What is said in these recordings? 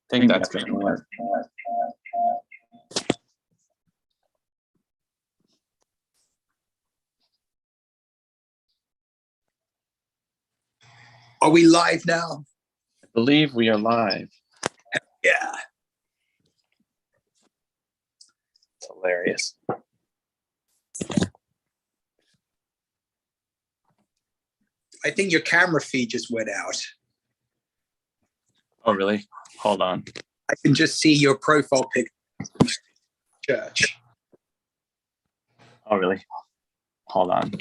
think that's gonna work. Are we live now? I believe we are live. Yeah. It's hilarious. I think your camera feed just went out. Oh, really? Hold on. I can just see your profile pic. Church. Oh, really? Hold on.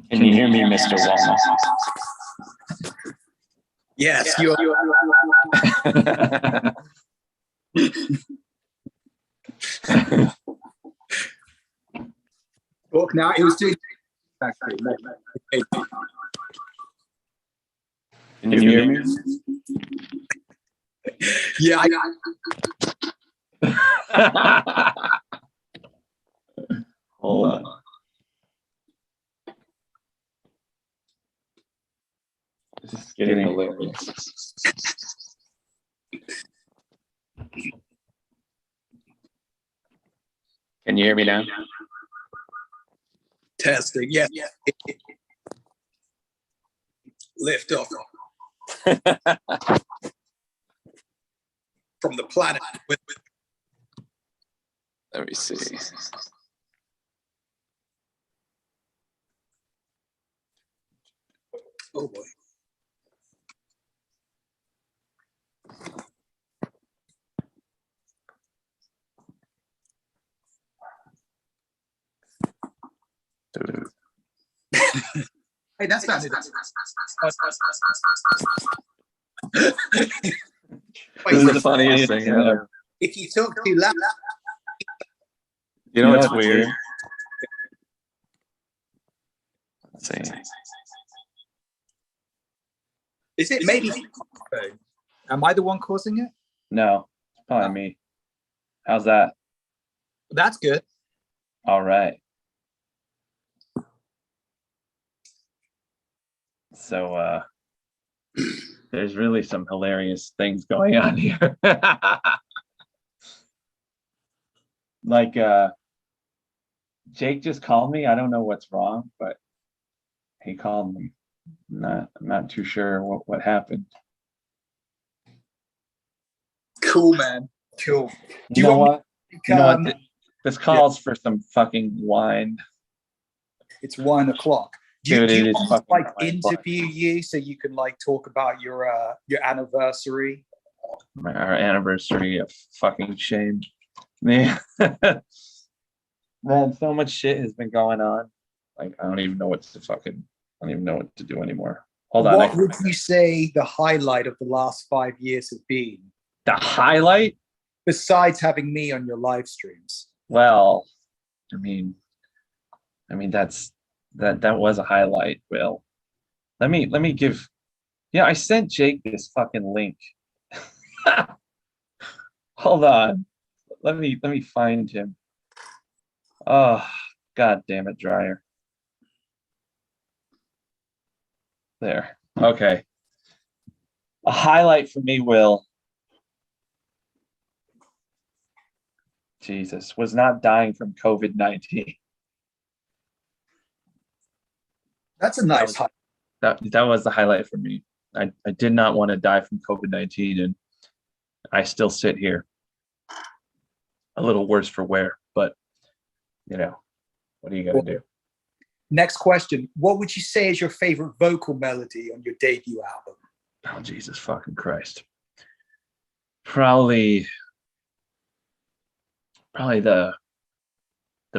Can you hear me, Mr. Walnut? Yes, you are. Talk now. It was doing. Can you hear me? Yeah. Hold on. This is getting hilarious. Can you hear me now? Testing. Yeah. Lift off from the planet. Let me see. Oh boy. Hey, that's not it. This is the funniest thing ever. If you talk too loud, You know what's weird? Let's see. is it maybe? Am I the one causing it? No, it's probably me. How's that? That's good. All right. So there's really some hilarious things going on here. Like Jake just called me. I don't know what's wrong, but he called me. I'm not too sure what happened. Cool, man. Cool. You know what? This calls for some fucking wine. It's 1 o'clock. Dude, Do you it is want fucking to like 9 o'clock. interview you so you can like talk about your anniversary? Our anniversary of fucking shame. Man. Man, so much shit has been going on. Like, I don't even know what to do anymore. Hold on. What would you say the highlight of the last 5 years has been? The highlight? Besides having me on your live streams. Well, I mean that was a highlight. Will. Let me give. Yeah, I sent Jake this fucking link. Hold on. Let me find him. Oh, god damn it, dryer. There. Okay. A highlight for me, Will. Jesus, was not dying from COVID-19. That's a nice highlight. That was the highlight for me. I did not want to die from COVID-19, and I still sit here. A little worse for wear, but you know, what are you gonna do? Next question. What would you say is your favorite vocal melody on your debut album? Oh, Jesus fucking Christ. Probably the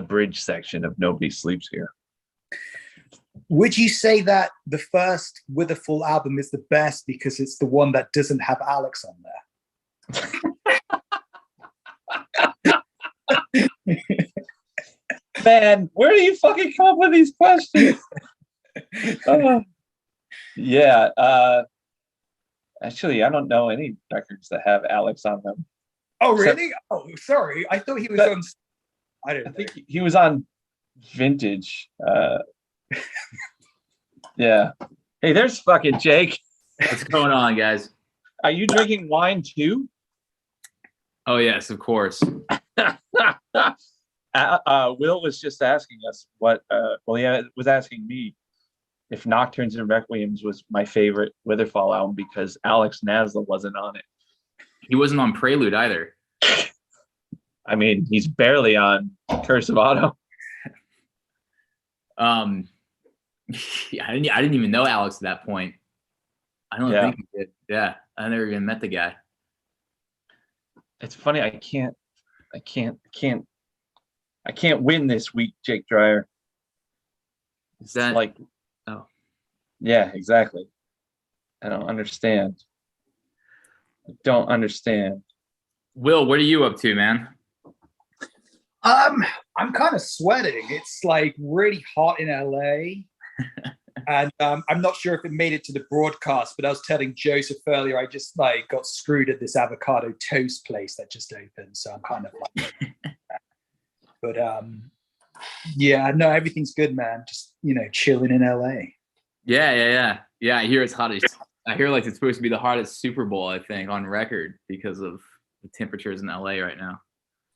bridge section of Nobody Sleeps Here. Would you say that the first With a Full album is the best because it's the one that doesn't have Alex on there? Man, where do you fucking come up with these questions? Yeah. Actually, I don't know any records that have Alex on them. Oh, really? Oh, sorry. I thought he was on. I think he was on Vintage. Yeah. Hey, there's fucking Jake. What's going on, guys? Are you drinking wine too? Oh, yes, of course. Will was just asking us what. He was asking me if Nocturnes and Requiems was my favorite Witherfall album because Alex Nasla wasn't on it. He wasn't on Prelude either. I mean, he's barely on Curse of Autumn. Yeah, I didn't even know Alex at that point. I don't think he did. Yeah, I never even met the guy. It's funny. I can't win this week, Jake Dreyer. Is that like? Oh, yeah, exactly. I don't understand. Will, what are you up to, man? I'm kind of sweating. It's like really hot in LA. And I'm not sure if it made it to the broadcast, but I was telling Joseph earlier, I just like got screwed at this avocado toast place that just opened. So I'm kind of like, but yeah, no, everything's good, man. Just, chilling in LA. Yeah. I hear it's hottest. I hear like it's supposed to be the hottest Super Bowl, I think, on record because of the temperatures in LA right now.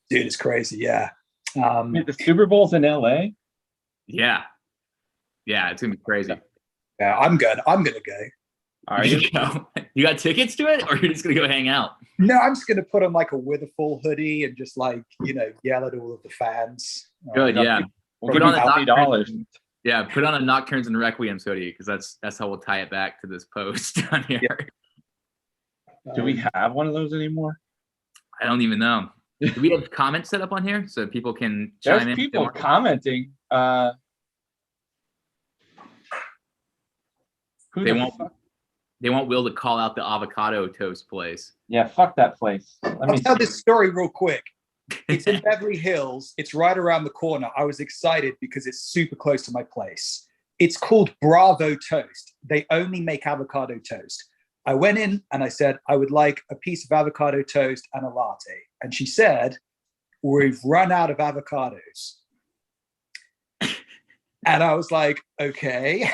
Dude, it's crazy. Yeah. The Super Bowl's in LA? Yeah, it's gonna be crazy. Yeah, I'm good. I'm gonna go. Are you? You got tickets to it, or you're just gonna go hang out? No, I'm just gonna put on like a Witherfall hoodie and just like yell at all of the fans. Good, yeah. We'll give you $20. Yeah, put on a Nocturnes and Requiems hoodie because that's how we'll tie it back to this post on here. Yeah. Do we have one of those anymore? I don't even know. Do we have comments set up on here so people can chime in? There's people commenting. They want Will to call out the avocado toast place. Yeah, fuck that place. I'll tell this story real quick. It's in Beverly Hills. It's right around the corner. I was excited because it's super close to my place. It's called Bravo Toast. They only make avocado toast. I went in and I said, I would like a piece of avocado toast and a latte. And she said, we've run out of avocados. And I was like, okay,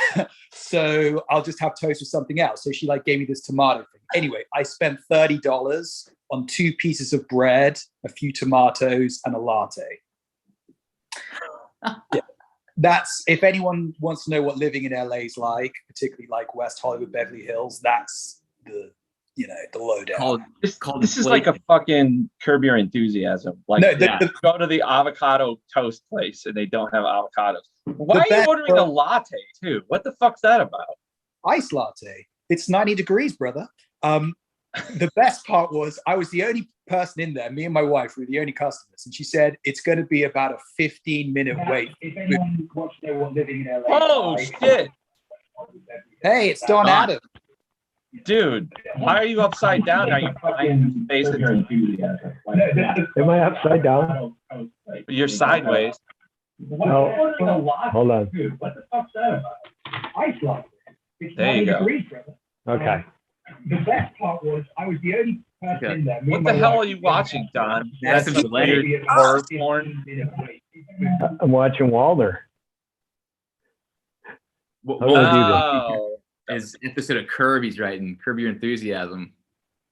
so I'll just have toast with something else. So she like gave me this tomato thing. Anyway, I spent $30 on 2 pieces of bread, a few tomatoes, and a latte. Yeah. That's, if anyone wants to know what living in LA is like, particularly like West Hollywood, Beverly Hills, that's the lowdown. This is like a fucking Curb Your Enthusiasm. Like, go to the avocado toast place and they don't have avocados. Why are you ordering a latte too? What the fuck's that about? Ice latte. It's 90 degrees, brother. The best part was I was the only person in there. Me and my wife were the only customers, and she said it's going to be about a 15-minute wait. If anyone wants to know what living in LA. Oh shit! Hey, it's Don Adam. Dude, why are you upside down? Are you flying face? Am I upside down? You're sideways. Oh, hold on. What the fuck's that about? Ice latte. There you go. Okay. The best part was I was the only person in there. What the hell are you watching, Don? That's some weird horror porn. I'm watching Walder. Wow. His episode of Curb he's writing, Curb Your Enthusiasm.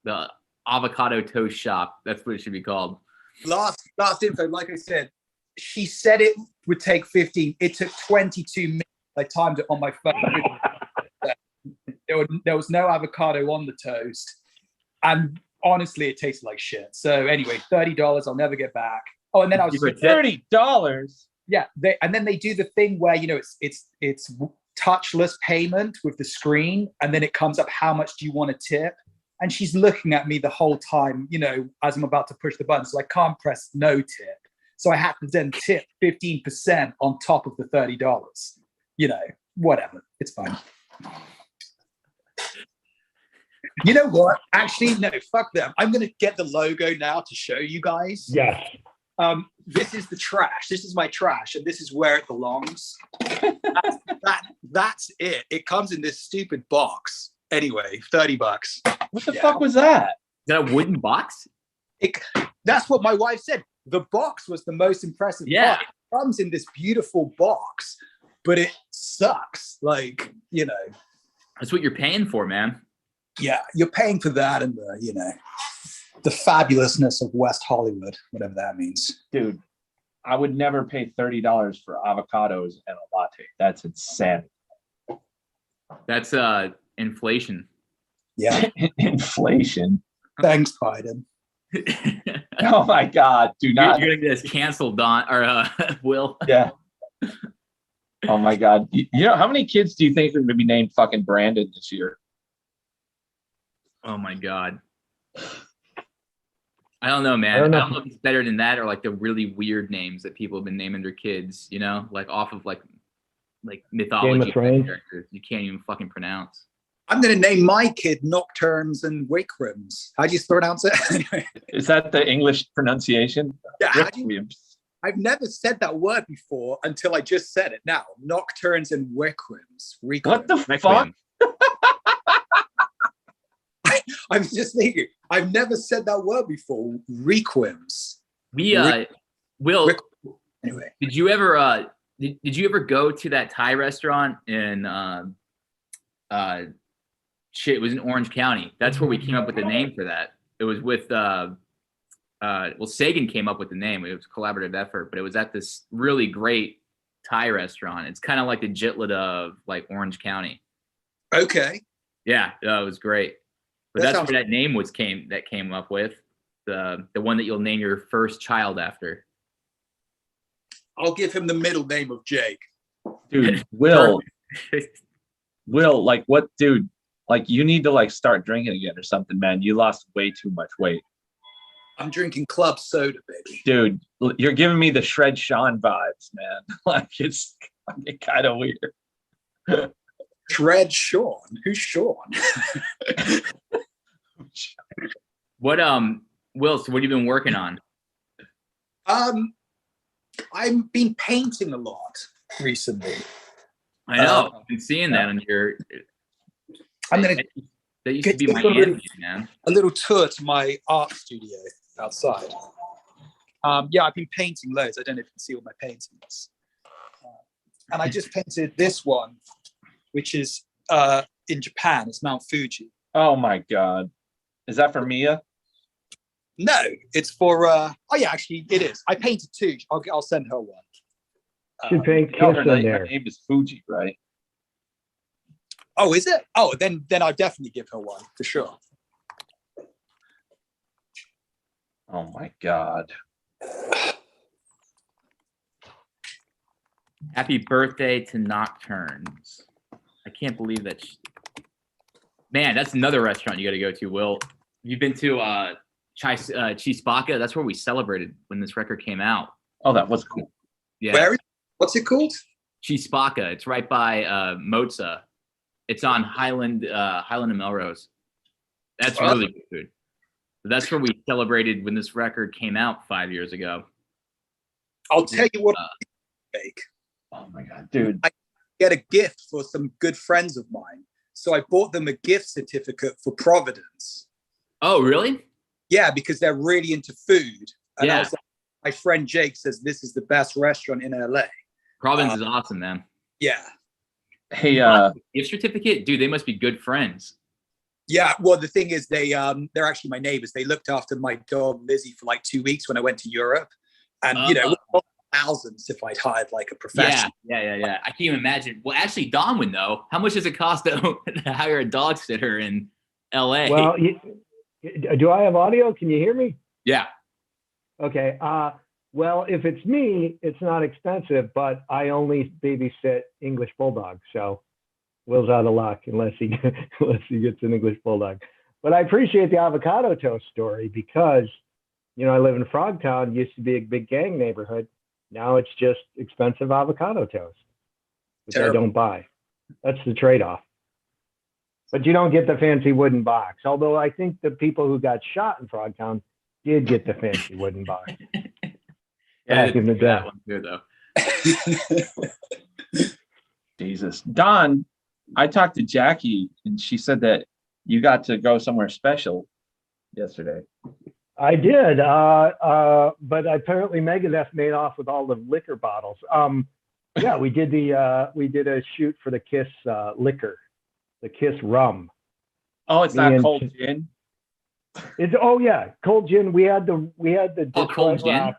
The avocado toast shop. That's what it should be called. Last info, like I said, she said it would take 15. It took 22 minutes. I timed it on my phone. There was no avocado on the toast. And honestly, it tasted like shit. So anyway, $30, I'll never get back. Oh, and then I was $30. Yeah. And then they do the thing where, it's touchless payment with the screen. And then it comes up, how much do you want to tip? And she's looking at me the whole time, as I'm about to push the button. So I can't press no tip. So I had to then tip 15% on top of the $30. Whatever. It's fine. You know what? Actually, no, fuck them. I'm going to get the logo now to show you guys. Yes. This is the trash. This is my trash, and this is where it belongs. That's it. It comes in this stupid box. Anyway, $30. What the fuck was that? Is that a wooden box? That's what my wife said. The box was the most impressive part. It comes in this beautiful box, but it sucks. Like, you know. That's what you're paying for, man. Yeah, you're paying for that and the, you know, the fabulousness of West Hollywood, whatever that means. Dude, I would never pay $30 for avocados and a latte. That's insanity. That's inflation. Yeah. Inflation. Thanks, Biden. Oh my God. Do not. You're gonna get this canceled, Don or Will. Yeah. Oh my God. You know, how many kids do you think are going to be named fucking Brandon this year? Oh my God. I don't know, man. I don't know if it's better than that or like the really weird names that people have been naming their kids, you know, like off of like mythology characters you can't even fucking pronounce. I'm going to name my kid Nocturnes and Requiems. How do you pronounce it? Is that the English pronunciation? Yeah. Requiems. I've never said that word before until I just said it now. Nocturnes and Requiems. What the fuck? I'm just thinking, I've never said that word before. Requiems. Will, anyway. Did you ever did you ever go to that Thai restaurant in it was in Orange County. That's where we came up with the name for that. It was with Sagan came up with the name. It was a collaborative effort, but it was at this really great Thai restaurant. It's kind of like the Jitlada of like Orange County. Okay. Yeah, it was great. But that's where that name came up with. The one that you'll name your first child after. I'll give him the middle name of Jake. Dude, Will, like what, dude? Like you need to like start drinking again or something, man. You lost way too much weight. I'm drinking club soda, baby. Dude, you're giving me the Shred Sean vibes, man. Like it's kind of weird. Shred Sean? Who's Sean? What Will, so what have you been working on? I've been painting a lot recently. I know. I've been seeing that on your. I'm gonna. That used to be my anime, man. A little tour to my art studio outside. Yeah, I've been painting loads. I don't know if you can see all my paintings. And I just painted this one, which is in Japan. It's Mount Fuji. Oh my God. Is that for Mia? No, it's for. Oh yeah, actually, it is. I painted two. I'll send her one. Should paint kiss in there. Her name is Fuji, right? Oh, is it? Oh, then I'll definitely give her one for sure. Oh my God. Happy birthday to Nocturnes. I can't believe that. Man, that's another restaurant you got to go to, Will. You've been to Chispaca? That's where we celebrated when this record came out. Oh, that was cool. Yeah. What's it called? Chispaca. It's right by Moza. It's on Highland and Melrose. That's really good food. That's where we celebrated when this record came out 5 years ago. I'll tell you what I make. Oh my God, dude. I get a gift for some good friends of mine. So I bought them a gift certificate for Providence. Oh, really? Yeah, because they're really into food. And yeah. I was like, my friend Jake says this is the best restaurant in LA. Providence is awesome, man. Yeah. Hey, gift certificate? Dude, they must be good friends. Yeah, well, the thing is, they're actually my neighbors. They looked after my dog Lizzie for like 2 weeks when I went to Europe, and you know, thousands if I'd hired like a professional. Yeah. I can't even imagine. Well, actually, Don would know. How much does it cost to hire a dog sitter in LA? Well, do I have audio? Can you hear me? Yeah. Okay. Well, if it's me, it's not expensive, but I only babysit English bulldogs, so Will's out of luck unless he gets an English bulldog. But I appreciate the avocado toast story because, you know, I live in Frogtown. Used to be a big gang neighborhood. Now it's just expensive avocado toast, which I don't buy. That's the trade-off. But you don't get the fancy wooden box. Although I think the people who got shot in Frogtown did get the fancy wooden box. Back in the day. That one too, though. Jesus. Don, I talked to Jackie and she said that you got to go somewhere special yesterday. I did, but apparently Megadeth made off with all the liquor bottles. Yeah, we did a shoot for the Kiss liquor, the Kiss rum. Oh, it's Me not and cold gin. It's cold gin. We had the Detroit cold gin? Rock.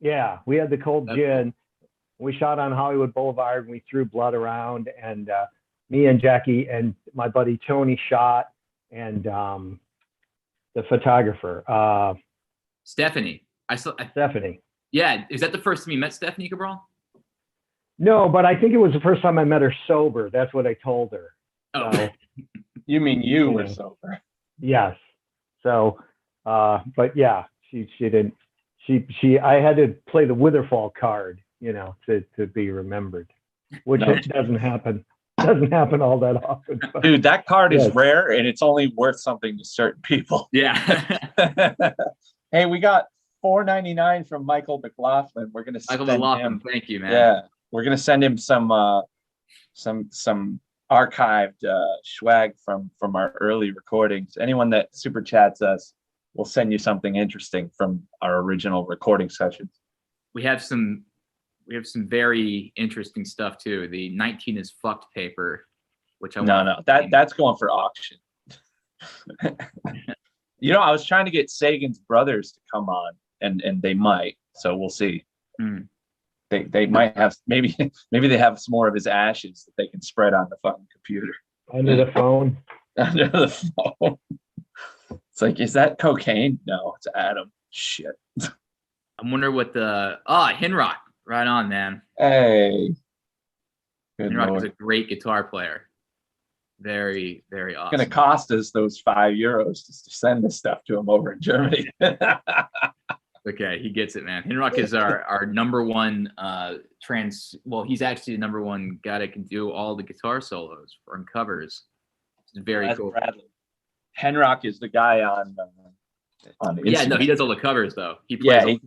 Yeah, we had the cold That's gin. We shot on Hollywood Boulevard and we threw blood around, and me and Jackie and my buddy Tony shot, and the photographer Stephanie. I saw. Stephanie. Yeah, is that the first time you met Stephanie Cabral? No, but I think it was the first time I met her sober. That's what I told her. Oh, So, You mean you were Yeah. sober? yes. So, but yeah, she didn't. I had to play the Witherfall card, to be remembered, which No. doesn't happen. Doesn't happen all that often. But Dude, that card is Yes. rare and it's only worth something to certain people. yeah. Hey, we got $4.99 from Michael McLaughlin. We're gonna Michael send McLaughlin, him. thank you, man. Yeah, we're gonna send him some archived swag from our early recordings. Anyone that super chats us, we'll send you something interesting from our original recording sessions. We have some very interesting stuff too. The 19 is fucked paper, which I No, that's going for auction. I was trying to get Sagan's brothers to come on, and they might. So we'll see. Mm. They might have maybe they have some more of his ashes that they can spread on the fucking computer. under the phone. Under the phone. It's like, is that cocaine? No, it's Adam. Shit. I wonder what Hinrock. Right on, man. Hey. Good Hinrock is Lord. a great guitar player. Very, very awesome. It's going to cost us those €5 just to send this stuff to him over in Germany. Okay, he gets it, man. Hinrock is our number one he's actually the number one guy that can do all the guitar solos and covers. It's very That's cool. Bradley. Henrock is the guy on Instagram. Yeah, no, he does all the covers though. He plays.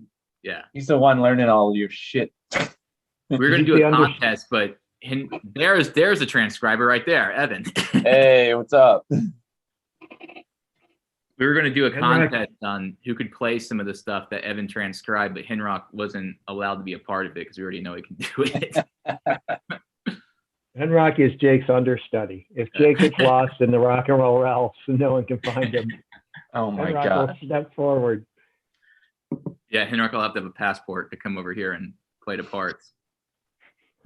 Yeah, he's the one learning all your shit. We're gonna Did do you a see contest, but there's a transcriber right there, Evan. Hey, what's up? We were gonna do a Hinrock- contest on who could play some of the stuff that Evan transcribed, but Hinrock wasn't allowed to be a part of it because we already know he can do it. Henrock is Jake's understudy. If Jake gets lost in the rock and roll Ralphs, no one can find him. Oh my Henrock God. will step forward. Yeah, Hinrock will have to have a passport to come over here and play the parts.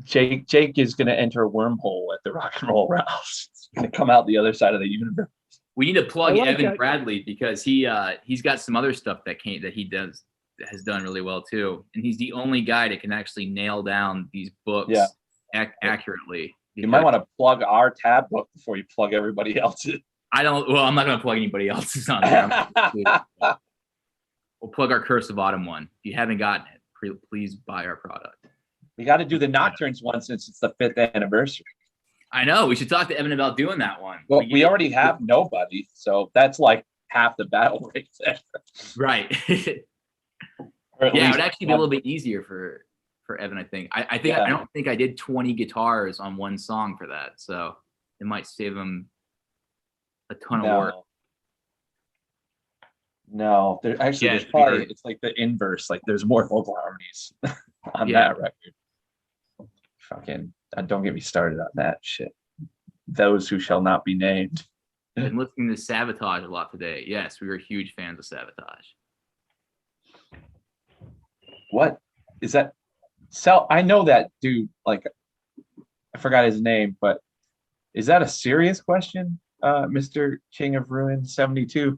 Jake is going to enter a wormhole at the Rock and Roll Ralphs. He's going to come out the other side of the universe. We need to plug I like Evan that. Bradley because he's got some other stuff that has done really well too, and he's the only guy that can actually nail down these books accurately. You might want to plug our tab book before you plug everybody else's. I'm not going to plug anybody else's on there. We'll plug our Curse of Autumn one. If you haven't gotten it, please buy our product. We got to do the Nocturnes one since it's the 5th anniversary. I know. We should talk to Evan about doing that one. Well, we already have nobody, so that's like half the battle right there. Right. Or at Yeah, it least would actually be a little bit easier for Evan, I think. I don't think I did 20 guitars on one song for that, so it might save him a ton of work. No, there's probably it's like the inverse. Like there's more vocal harmonies on that record. Fucking don't get me started on that shit. Those who shall not be named. Been listening to Sabotage a lot today. Yes, we were huge fans of Sabotage. What is that? I know that dude. Like, I forgot his name, but is that a serious question, Mr. King of Ruin 72?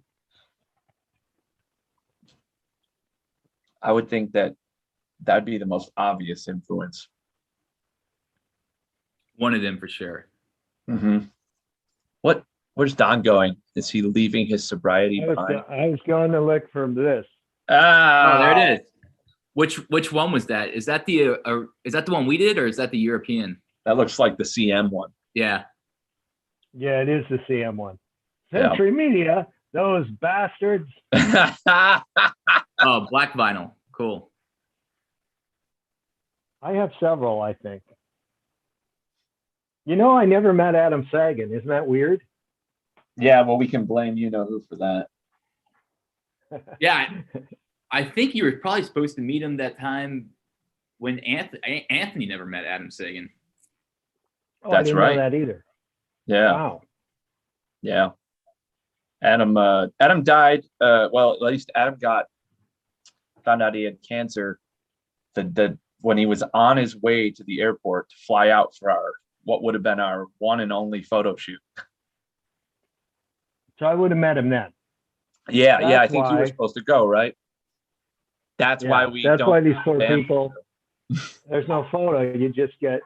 I would think that'd be the most obvious influence. One of them for sure. Mm-hmm. Where's Don going? Is he leaving his sobriety behind? I was going to look for this. Ah, Oh, there it is. Which one was that? Is that the one we did, or is that the European? That looks like the CM one. Yeah. Yeah, it is the CM one. Yeah. Century Media, those bastards. Oh, black vinyl. Cool. I have several, I think. You know, I never met Adam Sagan. Isn't that weird? Yeah, well, we can blame you know who for that. Yeah, I think you were probably supposed to meet him that time when Anthony never met Adam Sagan. Oh, I That's didn't right. know that either. Yeah, Wow. yeah. Adam died. Well, at least Adam found out he had cancer. The when he was on his way to the airport to fly out for what would have been our one and only photo shoot. So I would have met him then. Yeah, That's I think you were why. supposed to go, right? That's why we. That's don't why these poor ban- people. There's no photo. You just get,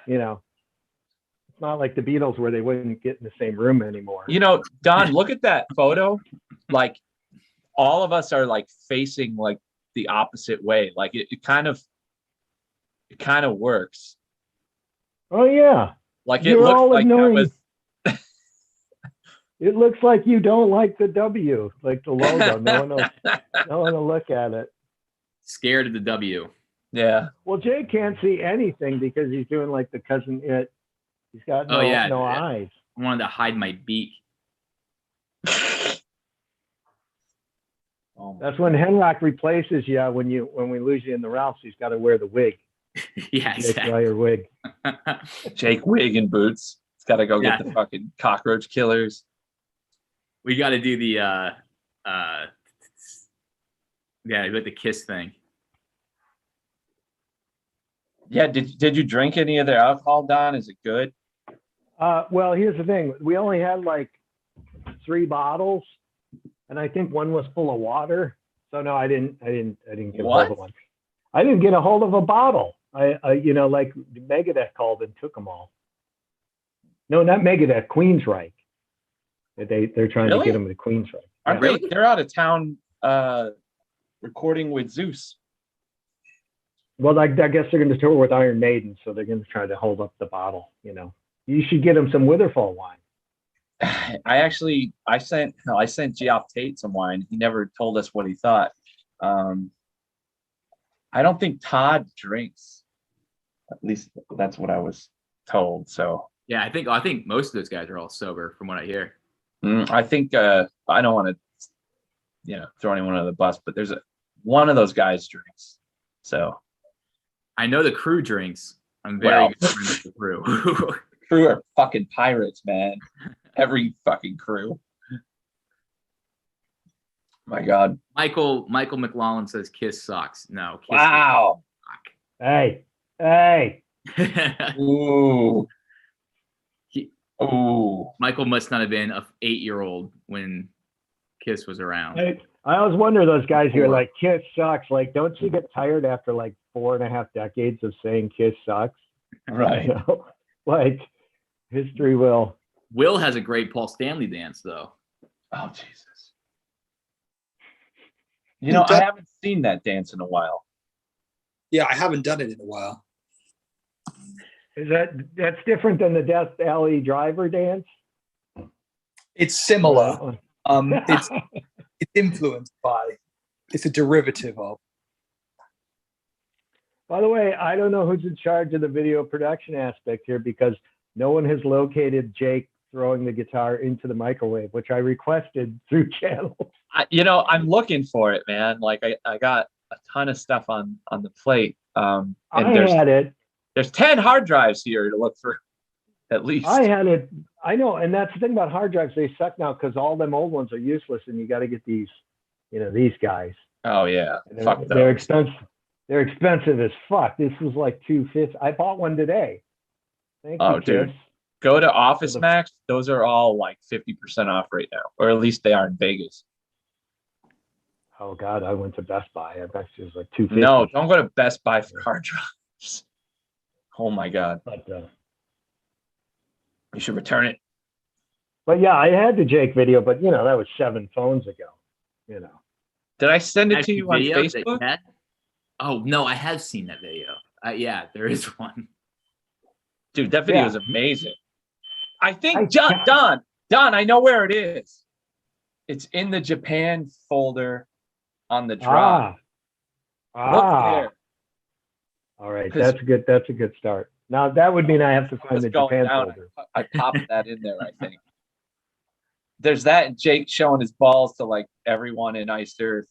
you know. It's not like the Beatles where they wouldn't get in the same room anymore. You know, Don, look at that photo. Like all of us are like facing like the opposite way. Like it kind of works. Oh yeah. Like it You're all looks like that ignoring. was It looks like you don't like the W, like the logo. No one will look at it. Scared of the W. yeah. Well, Jay can't see anything because he's doing like the cousin it. He's got no eyes. I wanted to hide my beak. Oh, That's when Henrock replaces you when we lose you in the Ralphs. He's got to wear the wig. Yeah, Jake exactly. Ryder wig. Jake wig and boots. It's got to go Yeah. get the fucking cockroach killers. We got to do the with the kiss thing. Yeah. Did you drink any of their alcohol, Don? Is it good? Well, here's the thing. We only had like 3 bottles, and I think one was full of water. So no, I didn't get a hold of one. I didn't get a hold of a bottle. I like Megadeth called and took them all. No, not Megadeth, Queensryche. They're trying to get them to Queensryche. Aren't Really? they're out of town recording with Zeus. Well, I guess they're going to tour with Iron Maiden, so they're going to try to hold up the bottle. You should get them some Witherfall wine. I sent Geoff Tate some wine. He never told us what he thought. I don't think Todd drinks. At least that's what I was told. So Yeah, I think most of those guys are all sober from what I hear. I think I don't want to, throw anyone under the bus, but there's one of those guys drinks. So I know the crew drinks. I'm very good friends with the crew. Crew are fucking pirates, man. Every fucking crew. My God. Michael McLaughlin says Kiss sucks. No. Kiss Wow. Hey. Ooh. He- Ooh. Michael must not have been an 8-year-old when Kiss was around. I always wonder those guys who are like, Kiss sucks. Like, don't you get tired after like 4.5 decades of saying Kiss sucks? Right. Like, history will. Will has a great Paul Stanley dance, though. Oh, Jesus. I haven't seen that dance in a while. Yeah, I haven't done it in a while. Is that's different than the Death Alley Driver dance? It's similar. It's influenced by. It's a derivative of. By the way, I don't know who's in charge of the video production aspect here because no one has located Jake throwing the guitar into the microwave, which I requested through channels. I'm looking for it, man. Like I got a ton of stuff on the plate. And had it. There's 10 hard drives here to look for, at least. I had it. I know, and that's the thing about hard drives. They suck now because all them old ones are useless, and you got to get these, these guys. Oh yeah, they're expensive. They're expensive as fuck. This was like $250. I bought one today. Thank you, dude. Kiss. Go to Office Max. Those are all like 50% off right now, or at least they are in Vegas. Oh God, I went to Best Buy. I bet it was like $250. No, don't go to Best Buy for hard drives. Oh my God. But, you should return it. But yeah, I had the Jake video, but that was 7 phones ago. Did I send it to Actually, you on video that Facebook? you had? Oh no, I have seen that video. Yeah, there is one. Dude, that video is amazing. I think Don, I know where it is. It's in the Japan folder on the drive. Look there. All right, 'Cause- that's good. That's a good start. Now that would mean I have to find What's the going Japan down? folder. I popped that in there, I think. There's that and Jake showing his balls to like everyone in Iced Earth,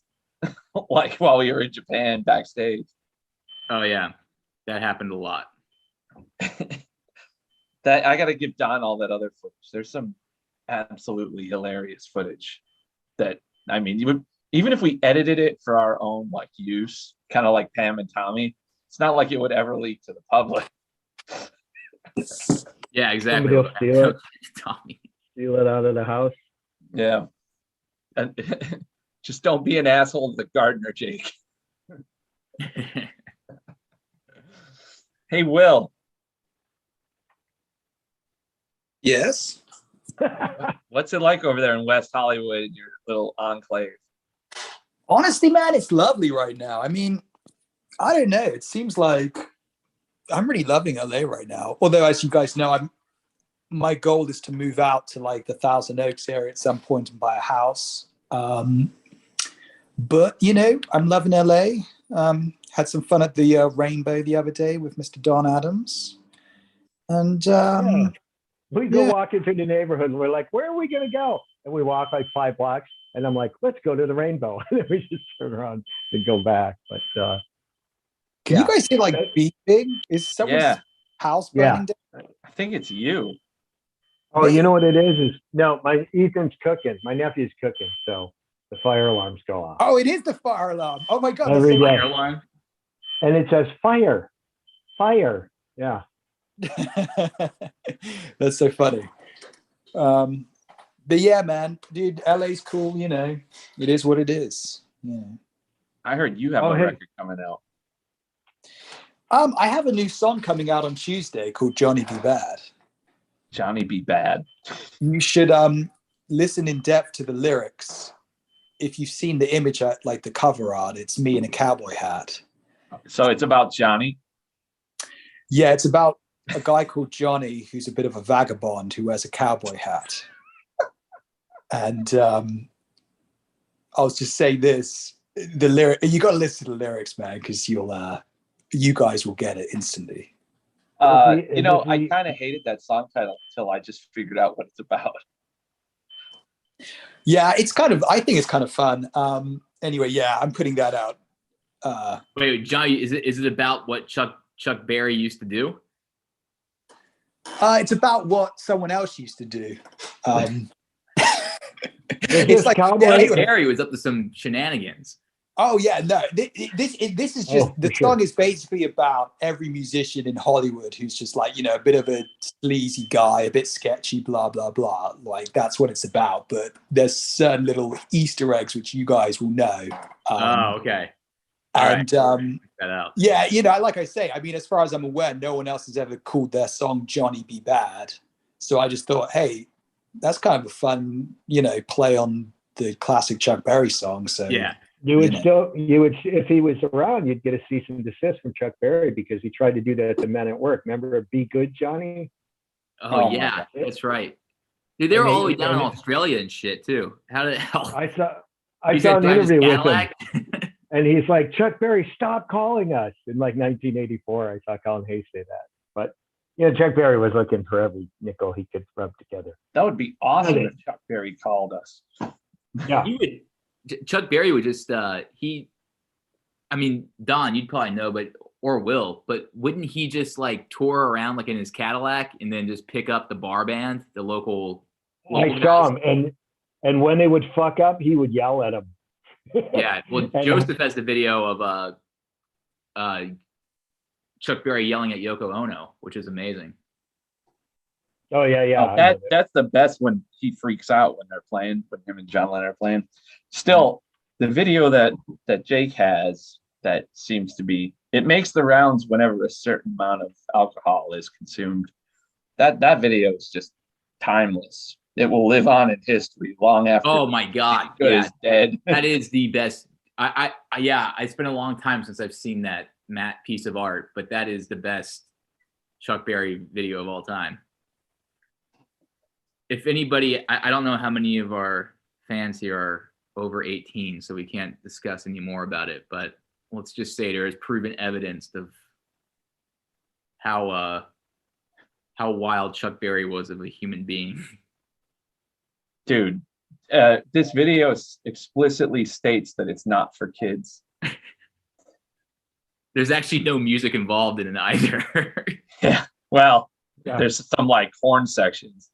like while we were in Japan backstage. Oh yeah, that happened a lot. That I gotta give Don all that other footage. There's some absolutely hilarious footage that I mean, even if we edited it for our own like use, kind of like Pam and Tommy, it's not like it would ever leak to the public. Yeah, exactly. Somebody will steal it. Tommy. Steal it out of the house. Yeah. And just don't be an asshole to the gardener, Jake. Hey, Will, Yes. what's it like over there in West Hollywood, your little enclave? Honestly, man, it's lovely right now. I mean, I don't know. It seems like I'm really loving LA right now. Although, as you guys know, my goal is to move out to like the Thousand Oaks area at some point and buy a house. But you know, I'm loving LA. Had some fun at the Rainbow the other day with Mr. Don Adams, and Yeah. We go Yeah. walking through the neighborhood and we're like, where are we going to go? And we walk like 5 blocks and I'm like, let's go to the Rainbow. And then we just turn around and go back. But can you guys see like Be Big? Is someone's Yeah. house Yeah. burning down? I think it's you. oh, you know what it is no, my Ethan's cooking. My nephew's cooking. So the fire alarms go off. Oh, it is the fire alarm. Oh my god! Every day. Fire alarm. And it says fire. Fire. Yeah. That's so funny. But yeah, man, dude, LA's cool. You know, it is what it is. Yeah. I heard you have Oh, a hey. record coming out. I have a new song coming out on Tuesday called Johnny Be Bad. Johnny Be Bad. You should listen in depth to the lyrics. If you've seen the image, like the cover art, it's me in a cowboy hat. So it's about Johnny. Yeah, it's about a guy called Johnny who's a bit of a vagabond who wears a cowboy hat. And I'll just say this: the lyric. You got to listen to the lyrics, man, because you guys will get it instantly. You know, I kind of hated that song title until I just figured out what it's about. Yeah, I think it's kind of fun. Anyway, yeah, I'm putting that out. Wait, Johnny, is it about what Chuck Berry used to do? It's about what someone else used to do. This It's like cowboy. yeah, Chuck Berry was up to some shenanigans. oh yeah, no. This is just Oh, the for sure. song is basically about every musician in Hollywood who's just like, you know, a bit of a sleazy guy, a bit sketchy, blah blah blah. Like that's what it's about. But there's certain little Easter eggs which you guys will know. Oh, okay. All right. And Check that out. yeah, you know, like I say, I mean, as far as I'm aware, no one else has ever called their song Johnny Be Bad. So I just thought, hey, that's kind of a fun, you know, play on the classic Chuck Berry song. So Yeah. You would you know. if he was around, you'd get a cease and desist from Chuck Berry because he tried to do that to Men at Work. Remember Be Good, Johnny? Oh, Oh, my yeah, God. that's right. Dude, they were all the way down in and- Australia and shit too. How the hell? I saw He an said drive his interview with him. Cadillac? And he's like, Chuck Berry, stop calling us. In like 1984, I saw Colin Hayes say that. But, you know, Chuck Berry was looking for every nickel he could rub together. That would be awesome Okay. if Chuck Berry called us. Yeah. Chuck Berry would just I mean, Don, you'd probably know, or Will, but wouldn't he just like tour around like in his Cadillac and then just pick up the bar band, the local I saw guys? him. And when they would fuck up, he would yell at them. Yeah. Well, And- Joseph has the video of Chuck Berry yelling at Yoko Ono, which is amazing. Oh, yeah, yeah. Oh, that's the best when he freaks out when they're playing, when him and John Lennon are playing. Still, the video that Jake has that seems to be, it makes the rounds whenever a certain amount of alcohol is consumed. That video is just timeless. It will live on in history long after. Oh my God. Good Yeah, is dead. that is the best. It's been a long time since I've seen that matte piece of art, but that is the best Chuck Berry video of all time. If anybody, I don't know how many of our fans here are over 18, so we can't discuss any more about it, but let's just say there is proven evidence of how wild Chuck Berry was of a human being. Dude, this video explicitly states that it's not for kids. There's actually no music involved in it either. Yeah, well, Yeah. there's some like horn sections.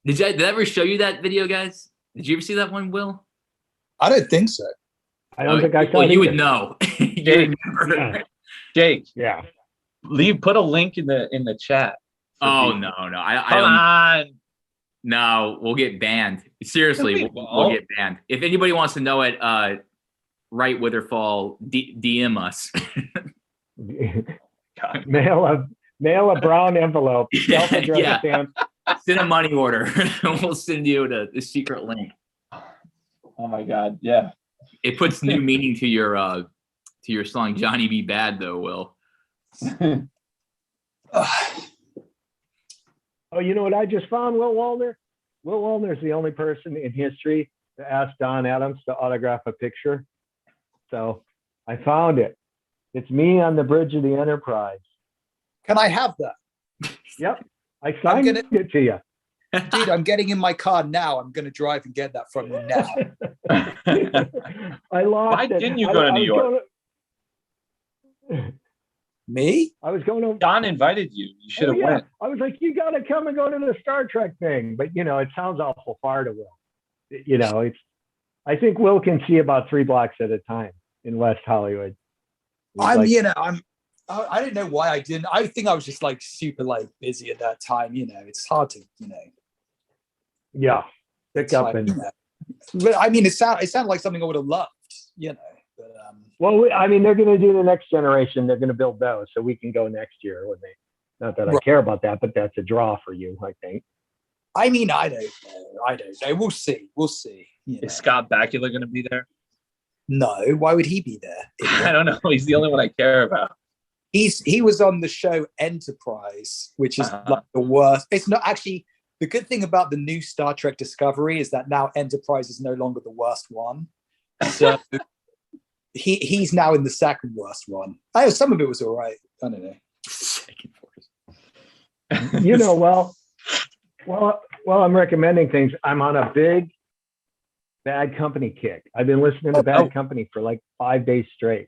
Did I ever show you that video, guys? Did you ever see that one, Will? I don't think so. I don't think I saw Well, it you either. would know. You Jake, remember. Yeah. Jake, Yeah. put a link in the chat. for Oh people. no, I Come don't. on. No, we'll get banned. Seriously, No, we we'll won't. get banned. If anybody wants to know it, right Witherfall, DM us. God. mail a brown envelope, self-addressed Yeah. stamp. Send a money order. We'll send you the secret link. Oh my God. Yeah. It puts new meaning to your song Johnny Be Bad, though, Will. Oh, you know what I just found, Will Wallner? Will Wallner is the only person in history to ask Don Adams to autograph a picture. So I found it. It's me on the bridge of the Enterprise. Can I have that? Yep. I signed it to you. Dude, I'm getting in my car now. I'm going to drive and get that from you now. I lost Why it. didn't you go to New York? Me? I was going to. Don invited you. You should have went. I was like, you got to come and go to the Star Trek thing. But, it sounds awful far to Will. I think Will can see about 3 blocks at a time in West Hollywood. I don't know why I didn't. I think I was just like super like busy at that time. It's hard to, Yeah. Pick up like, and. But I mean, it sounded like something I would have loved, But, Well, they're going to do the next generation. They're going to build those, so we can go next year when they. Not that I care about that, but that's a draw for you, I think. I mean, I don't know. We'll see. Is Scott Bakula going to be there? No, why would he be there? I don't know. He's the only one I care about. He was on the show Enterprise, which is like the worst. It's not actually. The good thing about the new Star Trek Discovery is that now Enterprise is no longer the worst one. So he's now in the second worst one. Some of it was all right. I don't know. Second worst. Well, I'm recommending things. I'm on a big Bad Company kick. I've been listening to Bad Company for like 5 days straight.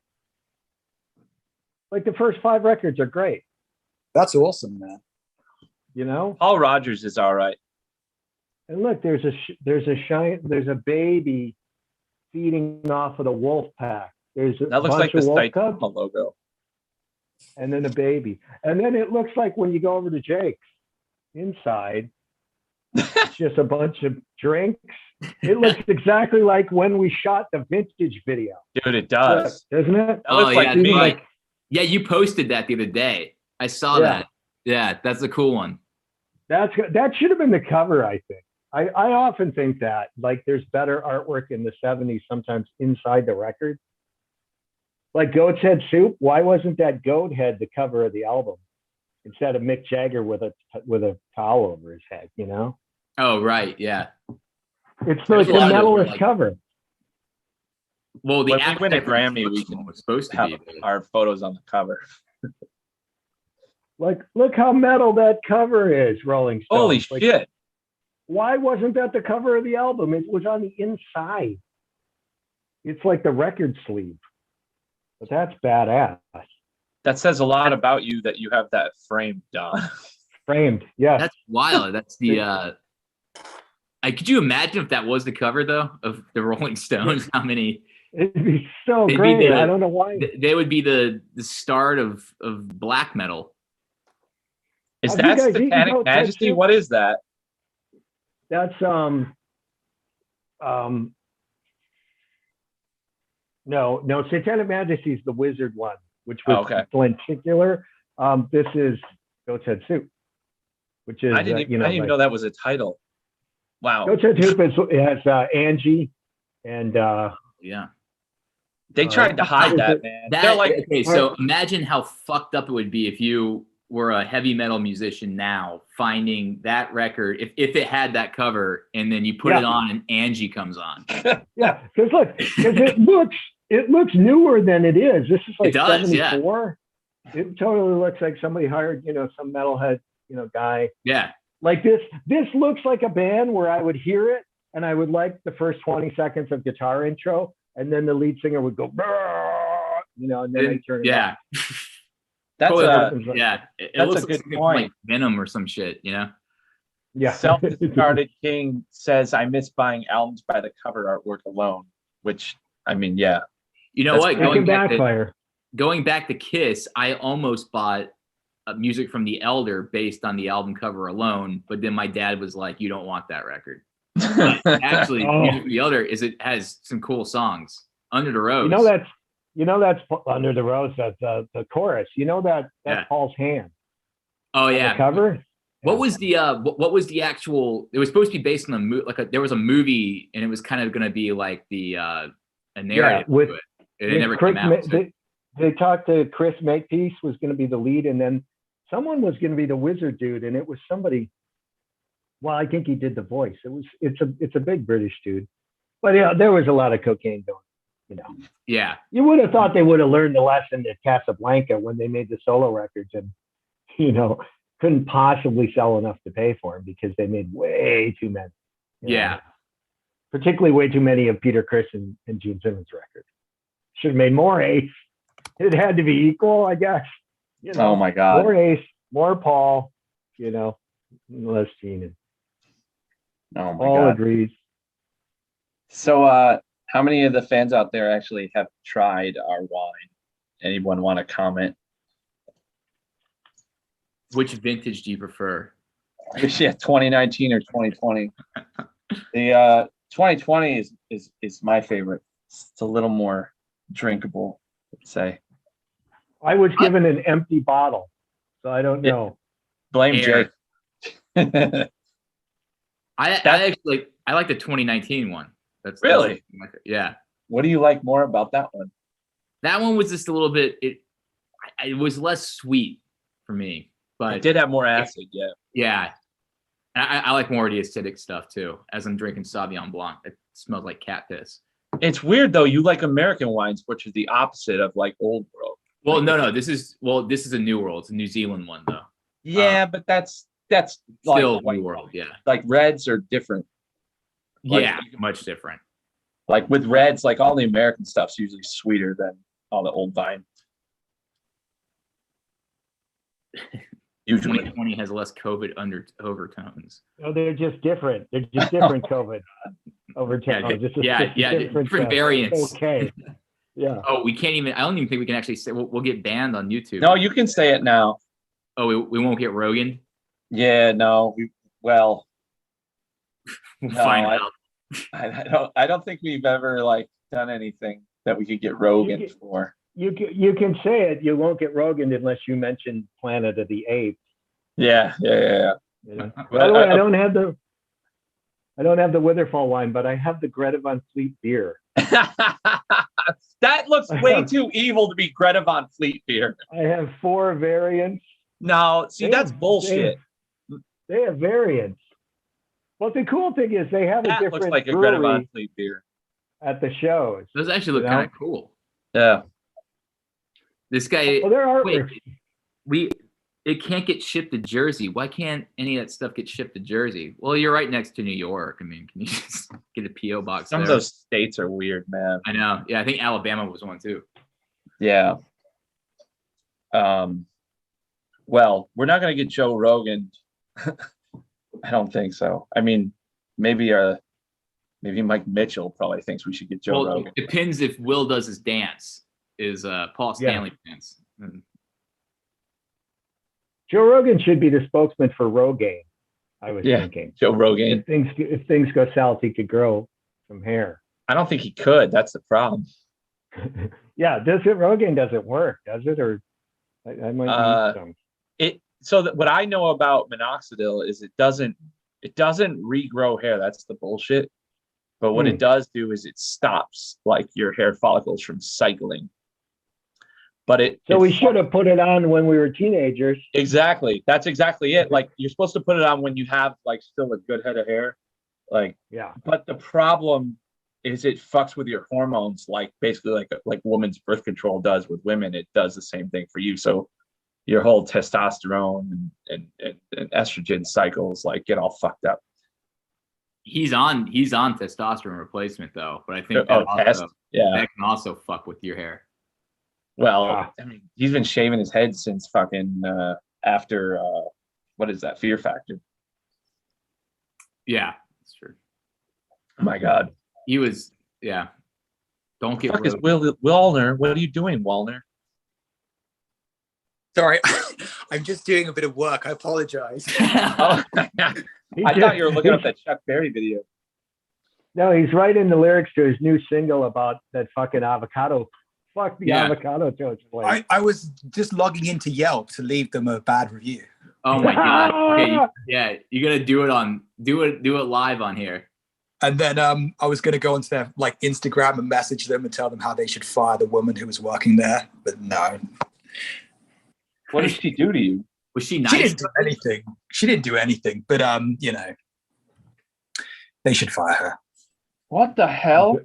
Like the first 5 records are great. That's awesome, man. Paul Rogers is all right. And look, there's a baby feeding off of the wolf pack. There's a That looks bunch like the of wolf cubs, Saitama logo. and then a baby. And then it looks like when you go over to Jake's inside, it's just a bunch of drinks. It looks exactly like when we shot the vintage video. Dude, it does. Doesn't it? That looks like yeah, me. right. Yeah, you posted that the other day. I saw that. Yeah, that's a cool one. That should have been the cover, I think. I often think that, like, there's better artwork in the 70s sometimes inside the record. Like Goat's Head Soup, why wasn't that goat head the cover of the album instead of Mick Jagger with a towel over his head, Oh, right, yeah. It's There's like a the lot of those where, medalist like- cover. Well, the When we win a After Grammy, we Effects can was supposed to have be. our photos on the cover. Like, look how metal that cover is, Rolling Stone. Holy Like, shit. why wasn't that the cover of the album? It was on the inside. It's like the record sleeve. But that's badass. That says a lot about you that you have that framed, Don. Framed, yeah. That's wild. That's the. Could you imagine if that was the cover though of the Rolling Stones? How many? It'd be so They'd be great. the- I don't know why. They would be the start of black metal. Is Have you that guys eaten Satanic Goat's Head Majesty? Soup? What is that? That's no, Satanic Majesty is the wizard one, which was lenticular. This is Goat's Head Soup, which is I didn't even know that was a title. Wow. Goat's Head Soup has Angie and Yeah. They tried to hide that, man. They're like, okay, so imagine how fucked up it would be if you were a heavy metal musician now, finding that record, if it had that cover, and then you put it on and Angie comes on. Yeah, because it looks newer than it is. This is like It does, 74. It totally looks like somebody hired, some metalhead, guy. Yeah. Like this looks like a band where I would hear it and I would like the first 20 seconds of guitar intro, and then the lead singer would go, and then I turn it Yeah. off. That's yeah. It that's looks a like good something from, point. like Venom or some shit, Yeah. Self-discarded King says, I miss buying albums by the cover artwork alone, which, I mean, yeah. You know That's what? great. It can backfire. Going back to Kiss, I almost bought music from The Elder based on the album cover alone, but then my dad was like, "You don't want that record." But actually, music from The Elder has some cool songs. Under the Rose. That's Under the Rose. That's the chorus. That's Paul's hand. Oh yeah. The cover. What was the actual? It was supposed to be based on there was a movie, and it was kind of going to be like a narrative to it. It never came out. They talked to Chris Makepeace was going to be the lead, and then someone was going to be the wizard dude, and it was somebody. Well, I think he did the voice. It's a big British dude, but there was a lot of cocaine going. Yeah. You would have thought they would have learned the lesson at Casablanca when they made the solo records, and couldn't possibly sell enough to pay for them because they made way too many. Yeah. Particularly way too many of Peter Criss and Gene Simmons records. Should have made more Ace. It had to be equal, I guess. Oh my God. More Ace, more Paul, less Gene. Oh my All God. agrees. So how many of the fans out there actually have tried our wine? Anyone want to comment? Which vintage do you prefer? Yeah, 2019 or 2020. The 2020 is my favorite. It's a little more drinkable, let's say. I was given an empty bottle, so I don't know. Blame Air. Jake. I like the 2019 one. That's Really? Yeah. What do you like more about that one? That one was just a little bit. It was less sweet for me, but It did have more acid, yeah. Yeah. I like more of the acidic stuff too. As I'm drinking Sauvignon Blanc, it smells like cat piss. It's weird though. You like American wines, which is the opposite of like Old World. Well, no. This is a New World. It's a New Zealand one though. Yeah, but that's Still like New World. Yeah. like reds are different. Like, Yeah. Much different. Like with reds, like all the American stuff's usually sweeter than all the old vine. Usually. 2020 has less COVID overtones. No, they're just different. They're just different COVID overtones. Yeah, different variants. Okay. Yeah. Oh, we can't even. I don't even think we can actually say. We'll get banned on YouTube. No, you can say it now. Oh, we won't get Rogan. Yeah, no. We'll No, find out. I don't think we've ever like done anything that we could get Rogan for. You can say it. You won't get Rogan unless you mention Planet of the Apes. Yeah. By the way, I don't have the Witherfall wine, but I have the Greta Van Fleet beer. That looks way too evil to be Greta Van Fleet beer. I have 4 variants. No, see, that's bullshit. They have variants. Well, the cool thing is they have a different looks like a Greta brewery Van Fleet beer at the shows. Those actually look kind of cool. Yeah. This guy. Well, there are. It can't get shipped to Jersey. Why can't any of that stuff get shipped to Jersey? Well, you're right next to New York. I mean, can you just get a PO box? Some of those states are weird, man. I know. Yeah, I think Alabama was one too. Yeah. Well, we're not going to get Joe Rogan. I don't think so. I mean, maybe Mike Mitchell probably thinks we should get Joe Rogan. It depends if Will does his dance. Is Paul Stanley dance? Joe Rogan should be the spokesman for Rogaine. I was thinking Joe Rogan. If things go south, he could grow some hair. I don't think he could. That's the problem. Yeah, Rogaine doesn't work, does it? Or I might need some. What I know about minoxidil is it doesn't regrow hair. That's the bullshit. But what it does do is it stops like your hair follicles from cycling. But we should have put it on when we were teenagers. Exactly. That's exactly it. Like you're supposed to put it on when you have like still a good head of hair. Like, yeah. But the problem is it fucks with your hormones, like basically like women's birth control does with women. It does the same thing for you. So your whole testosterone and estrogen cycles like get all fucked up. He's on testosterone replacement though, but I think Test, yeah, that can also fuck with your hair. well, I mean, he's been shaving his head since fucking after what is that, Fear Factor? Yeah, that's true. Oh my god, He was, yeah. Don't get fuck is Wallner? What are you doing, Wallner? Sorry, I'm just doing a bit of work. I apologize. Oh, I thought you were looking up that Chuck Berry video. No, he's writing the lyrics to his new single about that fucking avocado. Fuck the avocado toast place. I was just logging into Yelp to leave them a bad review. Oh my god. Okay, yeah, you're gonna do it live on here. And then I was going to go onto their like Instagram and message them and tell them how they should fire the woman who was working there. But no. What did she do to you? Was she nice? She didn't do anything. She didn't do anything. But you know, they should fire her. What the hell?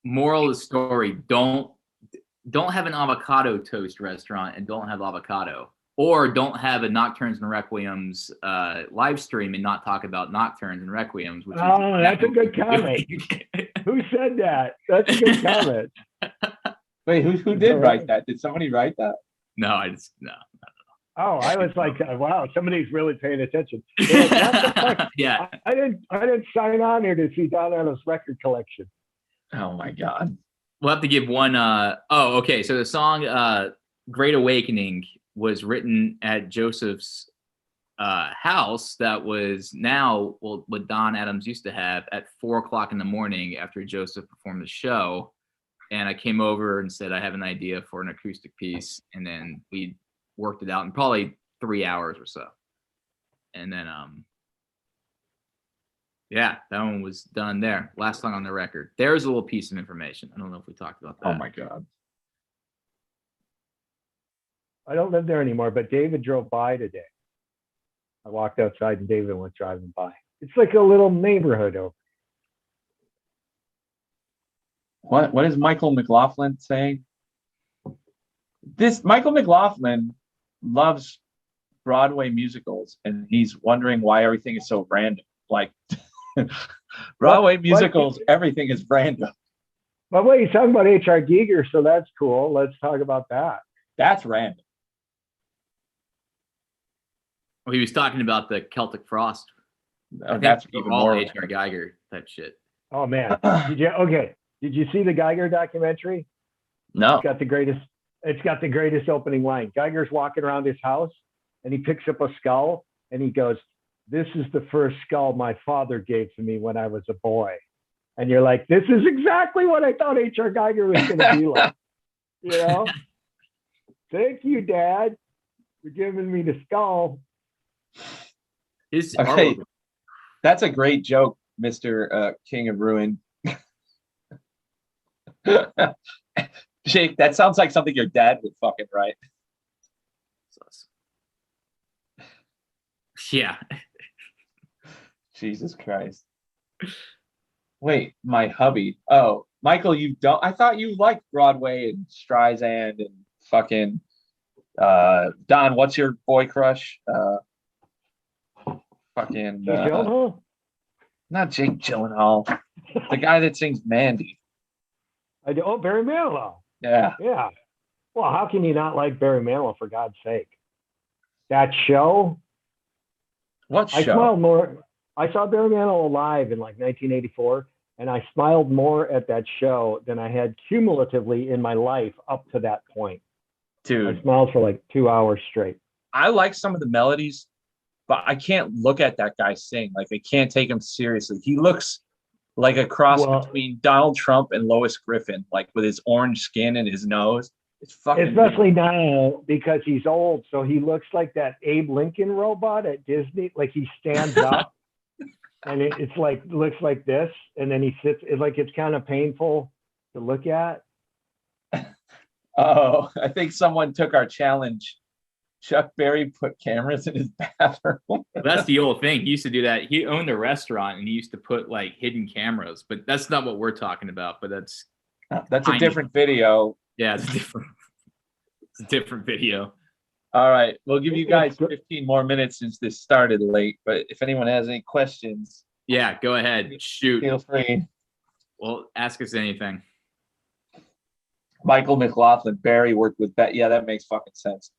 Moral of the story: don't have an avocado toast restaurant and don't have avocado, or don't have a Nocturnes and Requiems live stream and not talk about Nocturnes and Requiems. Which that's a good comment. Who said that? That's a good comment. Wait, who did write that? Did somebody write that? No. Oh, I was like, wow, somebody's really paying attention. Like, what the fuck? Yeah. I didn't sign on here to see Don Adams' record collection. Oh my god. We'll have to give one. Okay. So the song "Great Awakening" was written at Joseph's house. That was now what Don Adams used to have at 4:00 in the morning after Joseph performed the show. And I came over and said, I have an idea for an acoustic piece. And then we worked it out in probably 3 hours or so. And then, yeah, that one was done there. Last song on the record. There's a little piece of information. I don't know if we talked about that. Oh my god. I don't live there anymore, but David drove by today. I walked outside and David went driving by. It's like a little neighborhood over. What is Michael McLaughlin saying? This Michael McLaughlin loves Broadway musicals, and he's wondering why everything is so random. Like Broadway musicals, everything is random. But wait, he's talking about H.R. Giger, so that's cool. Let's talk about that. That's random. Well, he was talking about the Celtic Frost. That's even all more H.R. Geiger type shit. Oh man, Did you see the Geiger documentary? No. It's got the greatest opening line. Geiger's walking around his house and he picks up a skull and he goes, "This is the first skull my father gave to me when I was a boy." And you're like, this is exactly what I thought H.R. Geiger was going to be like. You know? Thank you, Dad, for giving me the skull. Okay. That's a great joke, Mr. King of Ruin. Jake, that sounds like something your dad would fucking write. Yeah. Jesus Christ. Wait, my hubby. Oh, Michael, you don't. I thought you liked Broadway and Streisand and fucking Don. What's your boy crush? Fucking not Jake Gyllenhaal. The guy that sings Mandy. Barry Manilow. Yeah. Yeah. Well, how can you not like Barry Manilow, for God's sake? That show? What show? I smiled more. I saw Barry Manilow live in like 1984, and I smiled more at that show than I had cumulatively in my life up to that point. Dude. I smiled for like 2 hours straight. I like some of the melodies, but I can't look at that guy sing. Like, I can't take him seriously. He looks like a cross between Donald Trump and Lois Griffin, like with his orange skin and his nose. It's fucking especially now because he's old, so he looks like that Abe Lincoln robot at Disney. Like he stands up, and it's like looks like this, and then he sits. It's like it's kind of painful to look at. Oh, I think someone took our challenge Chuck Berry put cameras in his bathroom. That's the old thing. He used to do that. He owned a restaurant and he used to put like hidden cameras, but that's not what we're talking about. But that's That's a tiny. different video. Yeah, it's a different video. All right, we'll give you It's guys gr- 15 more minutes since this started late. But if anyone has any questions, Yeah, go ahead. Shoot. feel free. Well, ask us anything. Michael McLaughlin, Barry worked with that. Yeah, that makes fucking sense.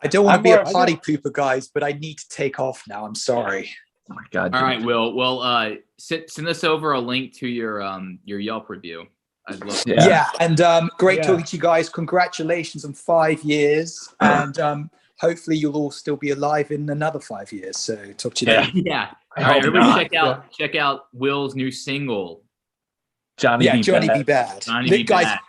I don't want to be a I party pooper, guys, but I need to take off now. I'm sorry. Oh my God. All dude. right, Will. Well, send us over a link to your Yelp review. I'd love to. Yeah, and great Yeah. talking to you guys. Congratulations on 5 years, and hopefully you'll all still be alive in another 5 years. So talk to you Yeah. later. Yeah. I All right, hope everybody not. check out Will's new single, Johnny Yeah, B. Johnny Bad. Be Bad. Johnny Be Guys, Bad.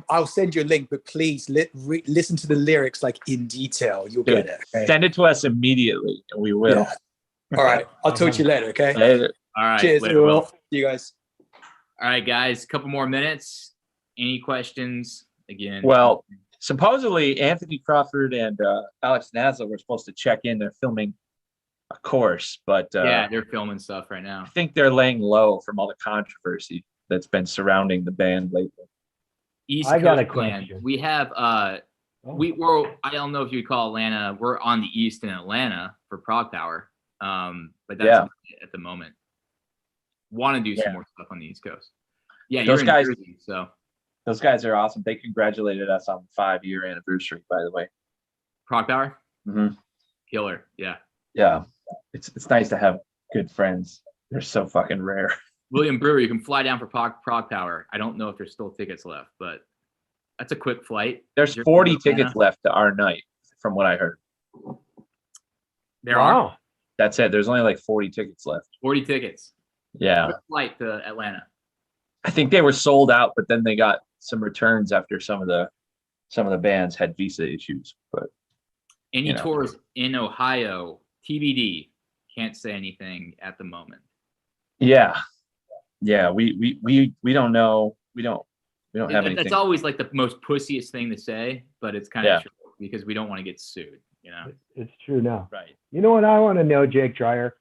I'll send you a link, but please listen to the lyrics like in detail. You'll Dude, get it. Okay? Send it to us immediately, and we will. Yeah. All right, I'll talk to you later. Okay. Later. All right. Cheers. Later, Will. See you guys. All right, guys. A couple more minutes. Any questions? Again. Well, supposedly Anthony Crawford and Alex Nazla were supposed to check in. They're filming a course, but yeah, they're filming stuff right now. I think they're laying low from all the controversy that's been surrounding the band lately. East I got a Coast band. question. We have we're I don't know if you call Atlanta. We're on the East in Atlanta for Prog Power. But that's Yeah. at the moment. Want to do some more stuff on the East Coast. Yeah, Those you're guys- in Jersey, so Those guys are awesome. They congratulated us on the 5-year anniversary, by the way. Prog Power, Mhm. killer. Yeah. Yeah, it's nice to have good friends. They're so fucking rare. William Brewer, you can fly down for Prog Power. I don't know if there's still tickets left, but that's a quick flight. There's Jersey 40 to Atlanta. tickets left to our night, from what I heard. There are Wow. That's it. There's only like 40 tickets left. 40 tickets. Yeah. Quick flight to Atlanta. I think they were sold out, but then they got some returns after some of the bands had visa issues. But Any You know. tours in Ohio, TBD. Can't say anything at the moment. yeah, we don't know. We don't have anything. That's always like the most pussiest thing to say, but it's kind Yeah. of true because we don't want to get sued, you know? It's true now. Right. You know what I want to know, Jake Dreyer?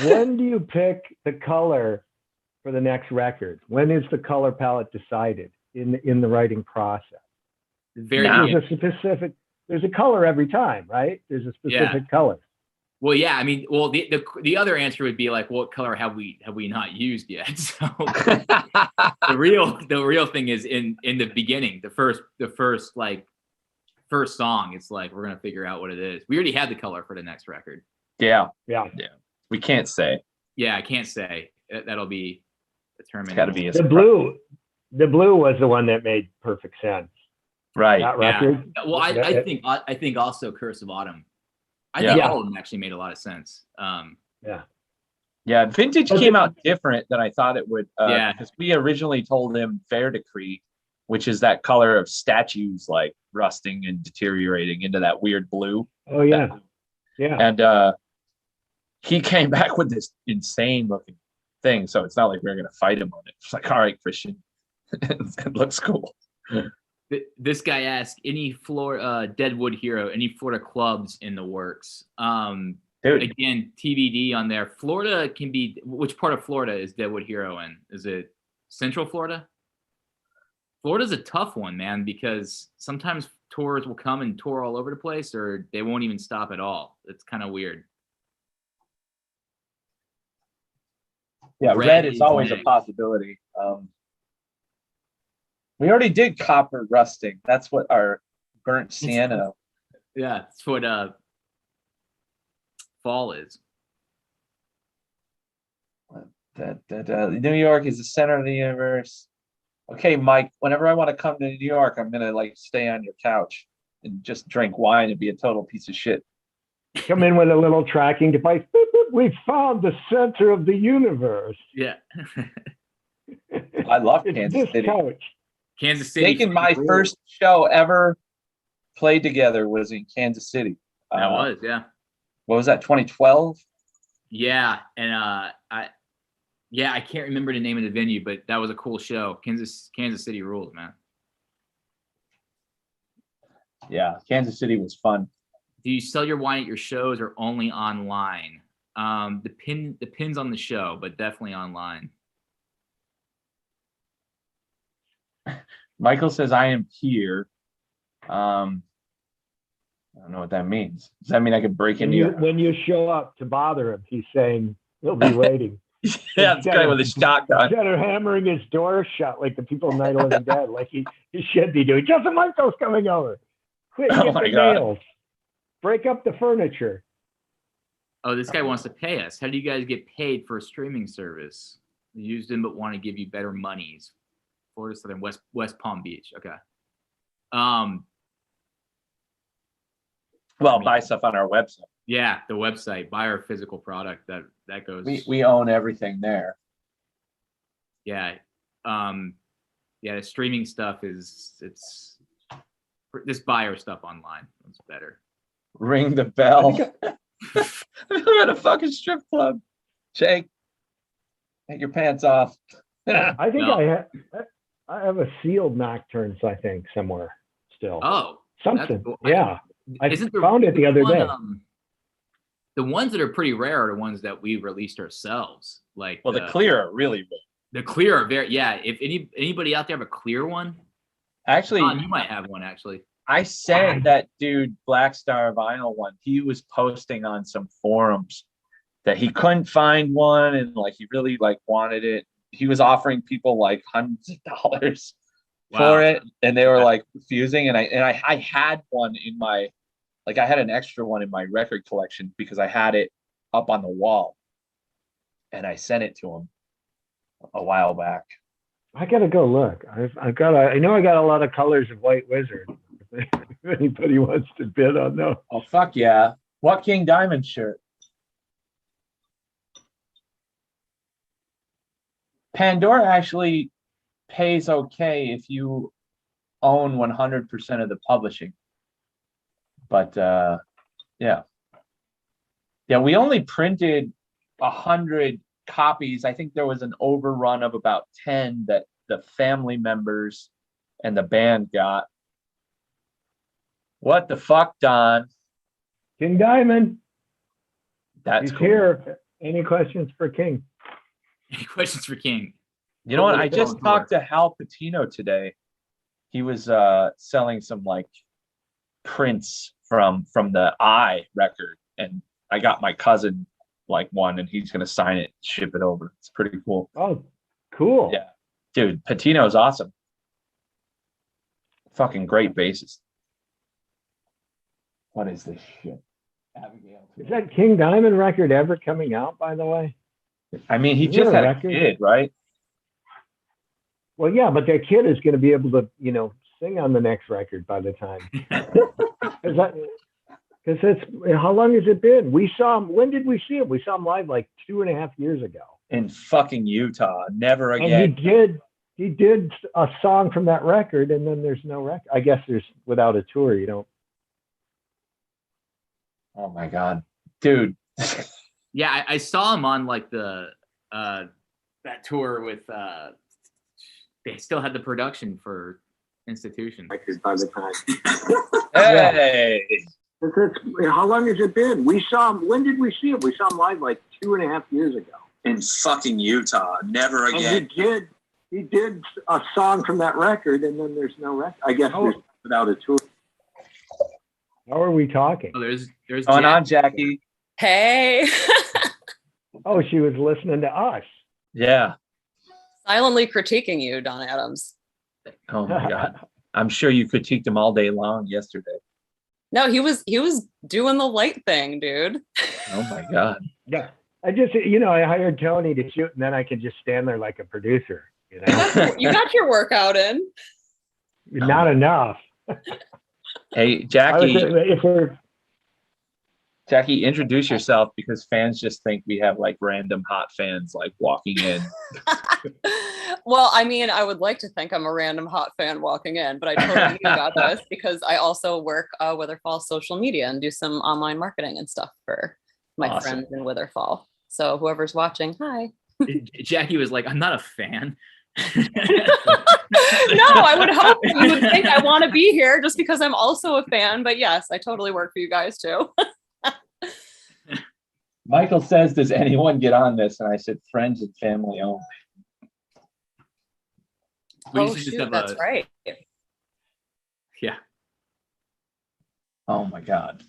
When do you pick the color for the next record? When is the color palette decided in the writing process? Very Now. good. There's a color every time, right? There's a specific color. Well, yeah, I mean, well, the other answer would be like, what color have we not used yet? So the real thing is in the beginning, the first song, it's like we're gonna figure out what it is. We already had the color for the next record. Yeah, Yeah. we can't say. Yeah, I can't say. That'll be determined. It's got to be a The blue was the one that made perfect sense. right. That Yeah. record. Well, I think also Curse of Autumn. I think Yeah. all of them actually made a lot of sense. Yeah, Vintage came out different than I thought it would. Yeah. Because we originally told him Fair Decree, which is that color of statues like rusting and deteriorating into that weird blue. Oh yeah. Yeah. And he came back with this insane looking thing. So it's not like we're gonna fight him on it. It's like, all right, Christian, it looks cool. This guy asked, any Deadwood Hero, any Florida clubs in the works? Dude, Again, TBD on there. Florida can be, which part of Florida is Deadwood Hero in? Is it Central Florida? Florida's a tough one, man, because sometimes tours will come and tour all over the place, or they won't even stop at all. It's kind of weird. yeah, Red red is is always a next. possibility. We already did copper rusting. That's what our burnt sienna. Yeah, that's what fall is. New York is the center of the universe. Okay, Mike, whenever I want to come to New York, I'm gonna like stay on your couch and just drink wine and be a total piece of shit. Come in with a little tracking device. Boop, boop, we found the center of the universe. Yeah. I love It's Kansas this City. couch. Kansas City. Taking my first show ever played together was in Kansas City. That was, yeah. What was that, 2012? Yeah, and I can't remember the name of the venue, but that was a cool show. Kansas City rules, man. Yeah, Kansas City was fun. Do you sell your wine at your shows or only online? Depends on the show, but definitely online. Michael says I am here. I don't know what that means. Does that mean I could break into your When you show up to bother him, he's saying he'll be waiting. Yeah, it's guy with a shotgun. Instead of hammering his door shut like the people in Night of the Living Dead, like he should be doing. Justin Michael's coming over. Quick, Oh get my the God. nails. Break up the furniture. Oh, this guy wants to pay us. How do you guys get paid for a streaming service? We used them, but want to give you better monies. Florida Southern West Palm Beach. Okay. Well, buy stuff on our website. Yeah, the website. Buy our physical product. That goes. We own everything there. Yeah. Yeah, the streaming stuff it's just buy our stuff online. It's better. Ring the bell. I'm at a fucking strip club. Jake, take your pants off. I think No. I have a sealed Nocturnes, I think, somewhere still. Oh, Something. cool. Yeah. I Isn't found it the other one, day. The ones that are pretty rare are the ones that we released ourselves. Like Well, the clear are really rare. the clear are very If anybody out there have a clear one, Actually, you might have one actually. I sent that dude Black Star Vinyl one. He was posting on some forums that he couldn't find one and like he really like wanted it. He was offering people like hundreds of dollars for it, and they were like refusing. And I had one in my I had an extra one in my record collection because I had it up on the wall, and I sent it to him a while back. I gotta go look. I know I got a lot of colors of White Wizard. If anybody wants to bid on those. Oh fuck yeah! What King Diamond shirt? Pandora actually pays okay if you own 100% of the publishing. But yeah, we only printed 100 copies. I think there was an overrun of about 10 that the family members and the band got. What the fuck, Don? King Diamond. That's He's cool. here. Any questions for King? Any questions for King? You know what? I just talked to Hal Patino today. He was selling some like prints from the I record, and I got my cousin like one, and he's gonna sign it, ship it over. It's pretty cool. Oh, cool. Yeah, dude, Patino's awesome. Fucking great bassist. What is this shit? Abigail. Is that King Diamond record ever coming out, by the way? I mean, he Is just there a had a record? kid, right? Well, yeah, but that kid is going to be able to, sing on the next record by the time. Because it's how long has it been? We saw him. When did we see him? We saw him live like 2.5 years ago. In fucking Utah. Never And again. he did a song from that record, and then there's no record. I guess there's without a tour, you don't. Oh my god, dude. Yeah, I saw him on like the that tour with they still had the production for Institution. By the time. Hey. How long has it been? We saw him. When did we see him? We saw him live like 2.5 years ago. In fucking Utah. Never again. And he did a song from that record, and then there's no record. I guess there's without a tour. How are we talking? Oh, there's Going on, Jackie. Hey. Oh, she was listening to us. Yeah. Silently critiquing you, Don Adams. Oh my god. I'm sure you critiqued him all day long yesterday. No, he was doing the light thing, dude. Oh my god. Yeah. I just, I hired Tony to shoot, and then I can just stand there like a producer. You got your workout in. Not enough. Hey, Jackie. If we're Jackie, introduce yourself, because fans just think we have like random hot fans like walking in. Well, I mean, I would like to think I'm a random hot fan walking in, but I totally knew about this because I also work Witherfall social media and do some online marketing and stuff for my friends in Witherfall. So whoever's watching, hi. Jackie was like, I'm not a fan. No, I would hope that you would think I want to be here just because I'm also a fan. But yes, I totally work for you guys too. Michael says, "Does anyone get on this?" And I said, "Friends and family only." We Oh used to just shoot, have that's right. Yeah. Oh my God.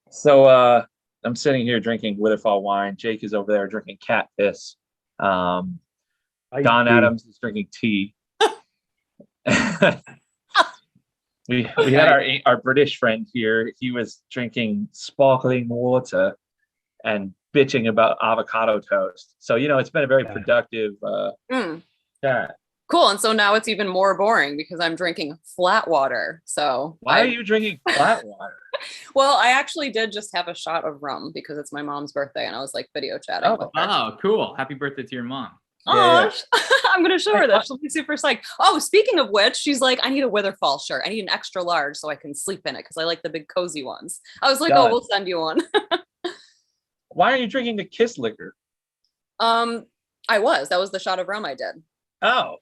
So I'm sitting here drinking Witherfall wine. Jake is over there drinking cat piss. Don Adams is drinking tea. we had our British friend here. He was drinking sparkling water and bitching about avocado toast. So it's been a very productive chat. Cool. And so now it's even more boring because I'm drinking flat water. So why are you drinking flat water? Well, I actually did just have a shot of rum because it's my mom's birthday and I was like video chatting with her. Oh, cool. Happy birthday to your mom. Oh, I'm going to show her that. She'll be super psyched. Oh, speaking of which, she's like, I need a Witherfall shirt. I need an extra large so I can sleep in it because I like the big cozy ones. I was like, oh, we'll send you one. Why are you drinking the Kiss liquor? That was the shot of rum I did. Oh,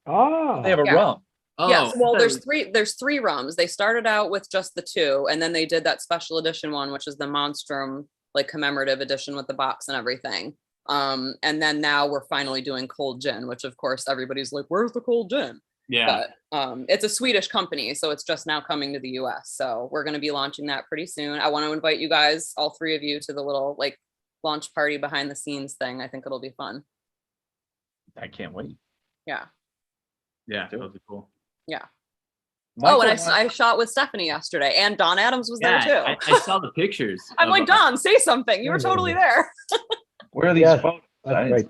they have a Yeah. rum. Oh, Yes. Well, there's three rums. They started out with just the two, and then they did that special edition one, which is the Monstrum like commemorative edition with the box and everything. And then now we're finally doing cold gin, which of course everybody's like, where's the cold gin? Yeah. But it's a Swedish company, so it's just now coming to the US. So we're going to be launching that pretty soon. I want to invite you guys, all three of you, to the little like launch party behind the scenes thing. I think it'll be fun. I can't wait. Yeah. Yeah, that was cool. Yeah. Michael, and I shot with Stephanie yesterday, and Don Adams was there too. I saw the pictures. I'm like, Don, say something. You were totally there. Where are these photos? That's right.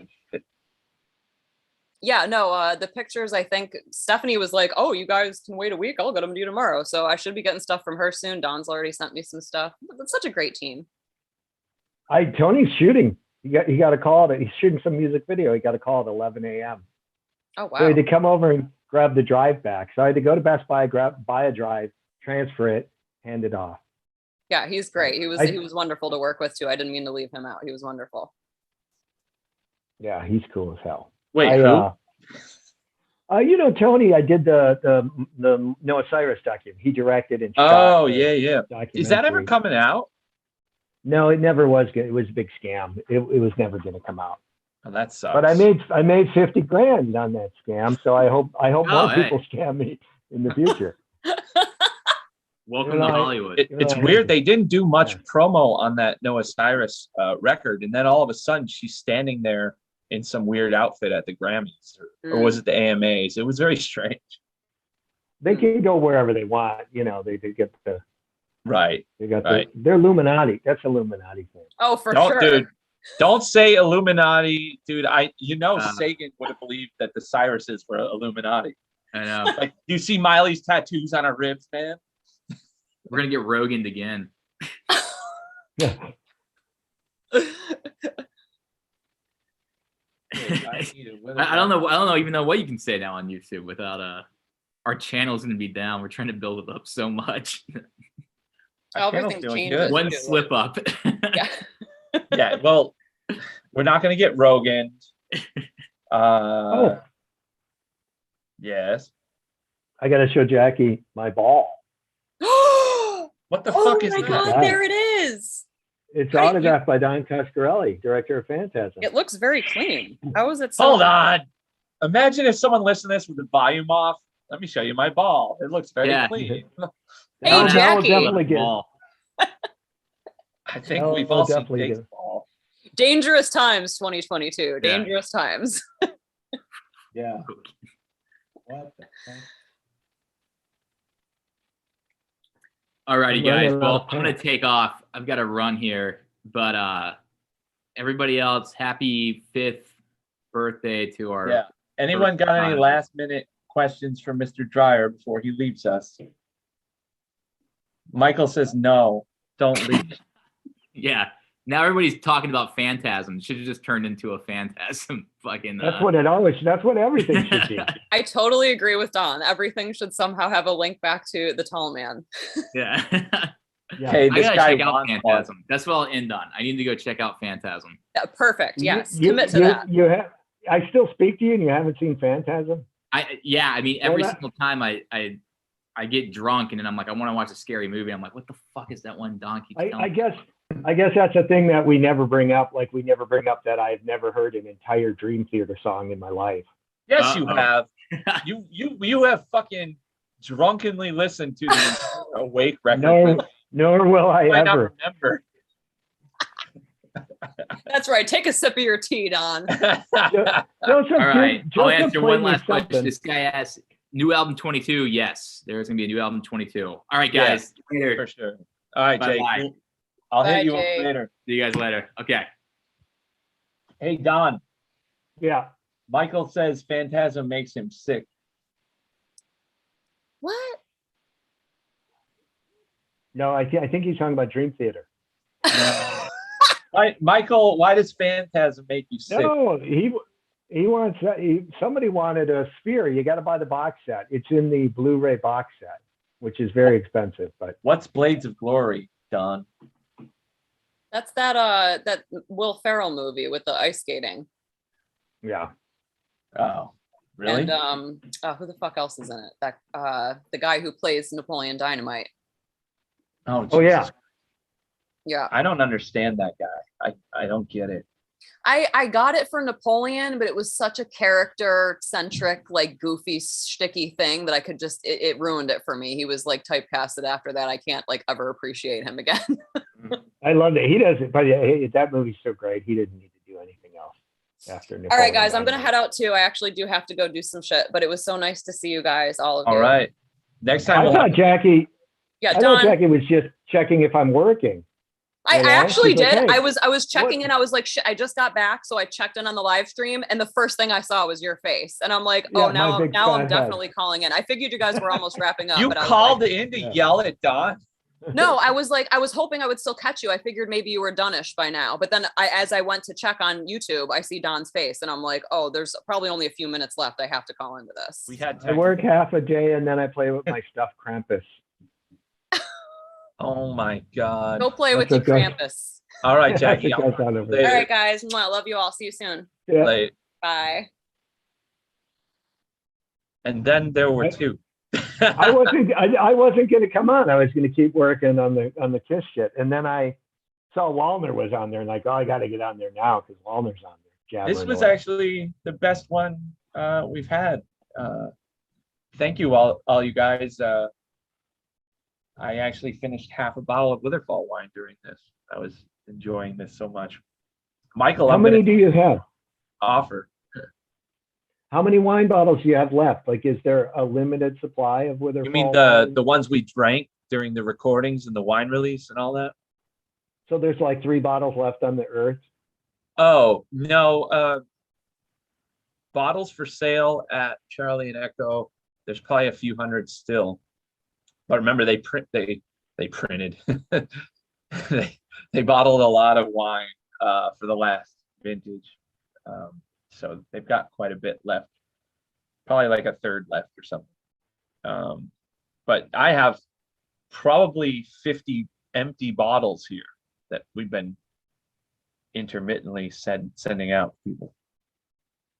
Yeah, no, the pictures, I think Stephanie was like, oh, you guys can wait a week. I'll get them to you tomorrow. So I should be getting stuff from her soon. Don's already sent me some stuff. It's such a great team. Tony's shooting. He got a call that he's shooting some music video. He got a call at 11 a.m. Oh, wow. So he had to come over and grab the drive back. So I had to go to Best Buy, buy a drive, transfer it, hand it off. Yeah, he's great. He was wonderful to work with too. I didn't mean to leave him out. He was wonderful. Yeah, he's cool as hell. Wait, who? Tony, I did the Noah Cyrus document. He directed and shot. Oh, yeah. Is that ever coming out? No, it never was good. It was a big scam. It was never going to come out. Oh, that sucks. But I made 50 grand on that scam. So I hope more people scam me in the future. Welcome to Hollywood. It's weird. They didn't do much promo on that Noah Cyrus record. And then all of a sudden she's standing there in some weird outfit at the Grammys or was it the AMAs? It was very strange. They can go wherever they want. They get the right. They got they're Illuminati. That's Illuminati thing. Oh, for sure. Dude, don't say Illuminati, dude. Sagan would have believed that the Cyruses were Illuminati. I know. Like, you see Miley's tattoos on her ribs, man. We're gonna get Rogan again. I don't know even know what you can say now on YouTube without our channel's gonna be down. We're trying to build it up so much. Everything changes. One slip up. Yeah. Yeah, well, we're not gonna get Rogan. Yes. I gotta show Jackie my ball. What the fuck is that? Oh my that? God, there it is. It's autographed by Don Coscarelli, director of Phantasm. It looks very clean. How is it so? Hold on. Imagine if someone listened to this with the volume off. Let me show you my ball. It looks very clean. Hey, Jackie. I think we've all seen Jake's ball. Dangerous times, 2022. Dangerous times. Yeah. What the fuck? Alrighty, guys. Well, I'm gonna take off. I've got to run here, but everybody else, happy 5th birthday to our. Yeah. Anyone got any last-minute questions for Mr. Dreyer before he leaves us? Michael says no. Don't leave. Yeah. Now everybody's talking about Phantasm. It should have just turned into a Phantasm fucking. That's what everything should be. I totally agree with Don. Everything should somehow have a link back to the Tall Man. Yeah. Hey, I gotta check out Phantasm. That's what I'll end on. I need to go check out Phantasm. Yeah, perfect. Yes. Commit to that. I still speak to you, and you haven't seen Phantasm? Yeah, I mean, every Well, single time I get drunk and then I'm like, I want to watch a scary movie. I'm like, what the fuck is that one Don keeps telling I me? guess that's a thing that we never bring up. Like, we never bring up that I've never heard an entire Dream Theater song in my life. Yes, you Uh-oh. have. You have fucking drunkenly listened to the entire Awake record. Nor will I You might not ever. remember. That's right. Take a sip of your tea, Don. Joseph, All right, I'll Joseph answer played one me last question. something. This guy asked, new album 22? Yes, there's gonna be a new album 22. All right, Yeah. guys. Later. For sure. All right, Jake. Bye-bye. Cool. I'll Bye, hit you Jake. up later. See you guys later. Okay. Hey, Don. Yeah. Michael says Phantasm makes him sick. What? No, I think he's talking about Dream Theater. Michael, why does Phantasm make you sick? No, he wants somebody wanted a Sphere. You got to buy the box set. It's in the Blu-ray box set, which is very expensive. But What's Blades of Glory, Don? That's that Will Ferrell movie with the ice skating. yeah, Oh, really? And who the fuck else is in it? That the guy who plays Napoleon Dynamite. Oh, yeah. Jesus. Yeah. I don't understand that guy. I don't get it. I got it for Napoleon, but it was such a character centric, like goofy, sticky thing that I could just it ruined it for me. He was like typecasted after that. I can't like ever appreciate him again. I love that he doesn't. But yeah, that movie's so great. He didn't need to do anything else after. All right, Napoleon guys, I'm gonna Dynamite. head out too. I actually do have to go do some shit, but it was so nice to see you guys, all of you. All right. Next time I we'll thought Jackie. Yeah, I thought Don. Jackie was just checking if I'm working. I You know? actually She's like, did. "Hey, I was checking what-" in. I was like, shit, I just got back, so I checked in on the live stream, and the first thing I saw was your face, and I'm like, oh, Yeah, my now big now I'm fat head. definitely calling in. I figured you guys were almost wrapping up. you but I was called like, in to Yeah. yell at Don. no, I was hoping I would still catch you. I figured maybe you were done-ish by now, but then as I went to check on YouTube, I see Don's face, and I'm like, oh, there's probably only a few minutes left. I have to call into this. We had I work half a day and then I play with my stuffed Krampus. Oh my God. Go play with That's your okay. Krampus. All right, Jackie. That's I'll what goes on over later. All right, guys. Mwah, love you all. See you soon. Yeah. Late. Bye. And then there were two. I wasn't going to come on. I was going to keep working on the Kiss shit, and then I saw Wallner was on there, and like, oh, I got to get on there now because Wallner's on there. This jabbering was away. actually the best one we've had. Thank you all you guys. I actually finished half a bottle of Witherfall wine during this. I was enjoying this so much. Michael, How I'm many gonna do you have? offer. How many wine bottles do you have left? Like, is there a limited supply of Witherfall? You mean wine? the ones we drank during the recordings and the wine release and all that? So there's like 3 bottles left on the earth. Oh no, bottles for sale at Charlie and Echo. There's probably a few hundred still, but remember they printed they bottled a lot of wine for the last vintage, so they've got quite a bit left, probably like a third left or something. But I have probably 50 empty bottles here that we've been intermittently sending out to people.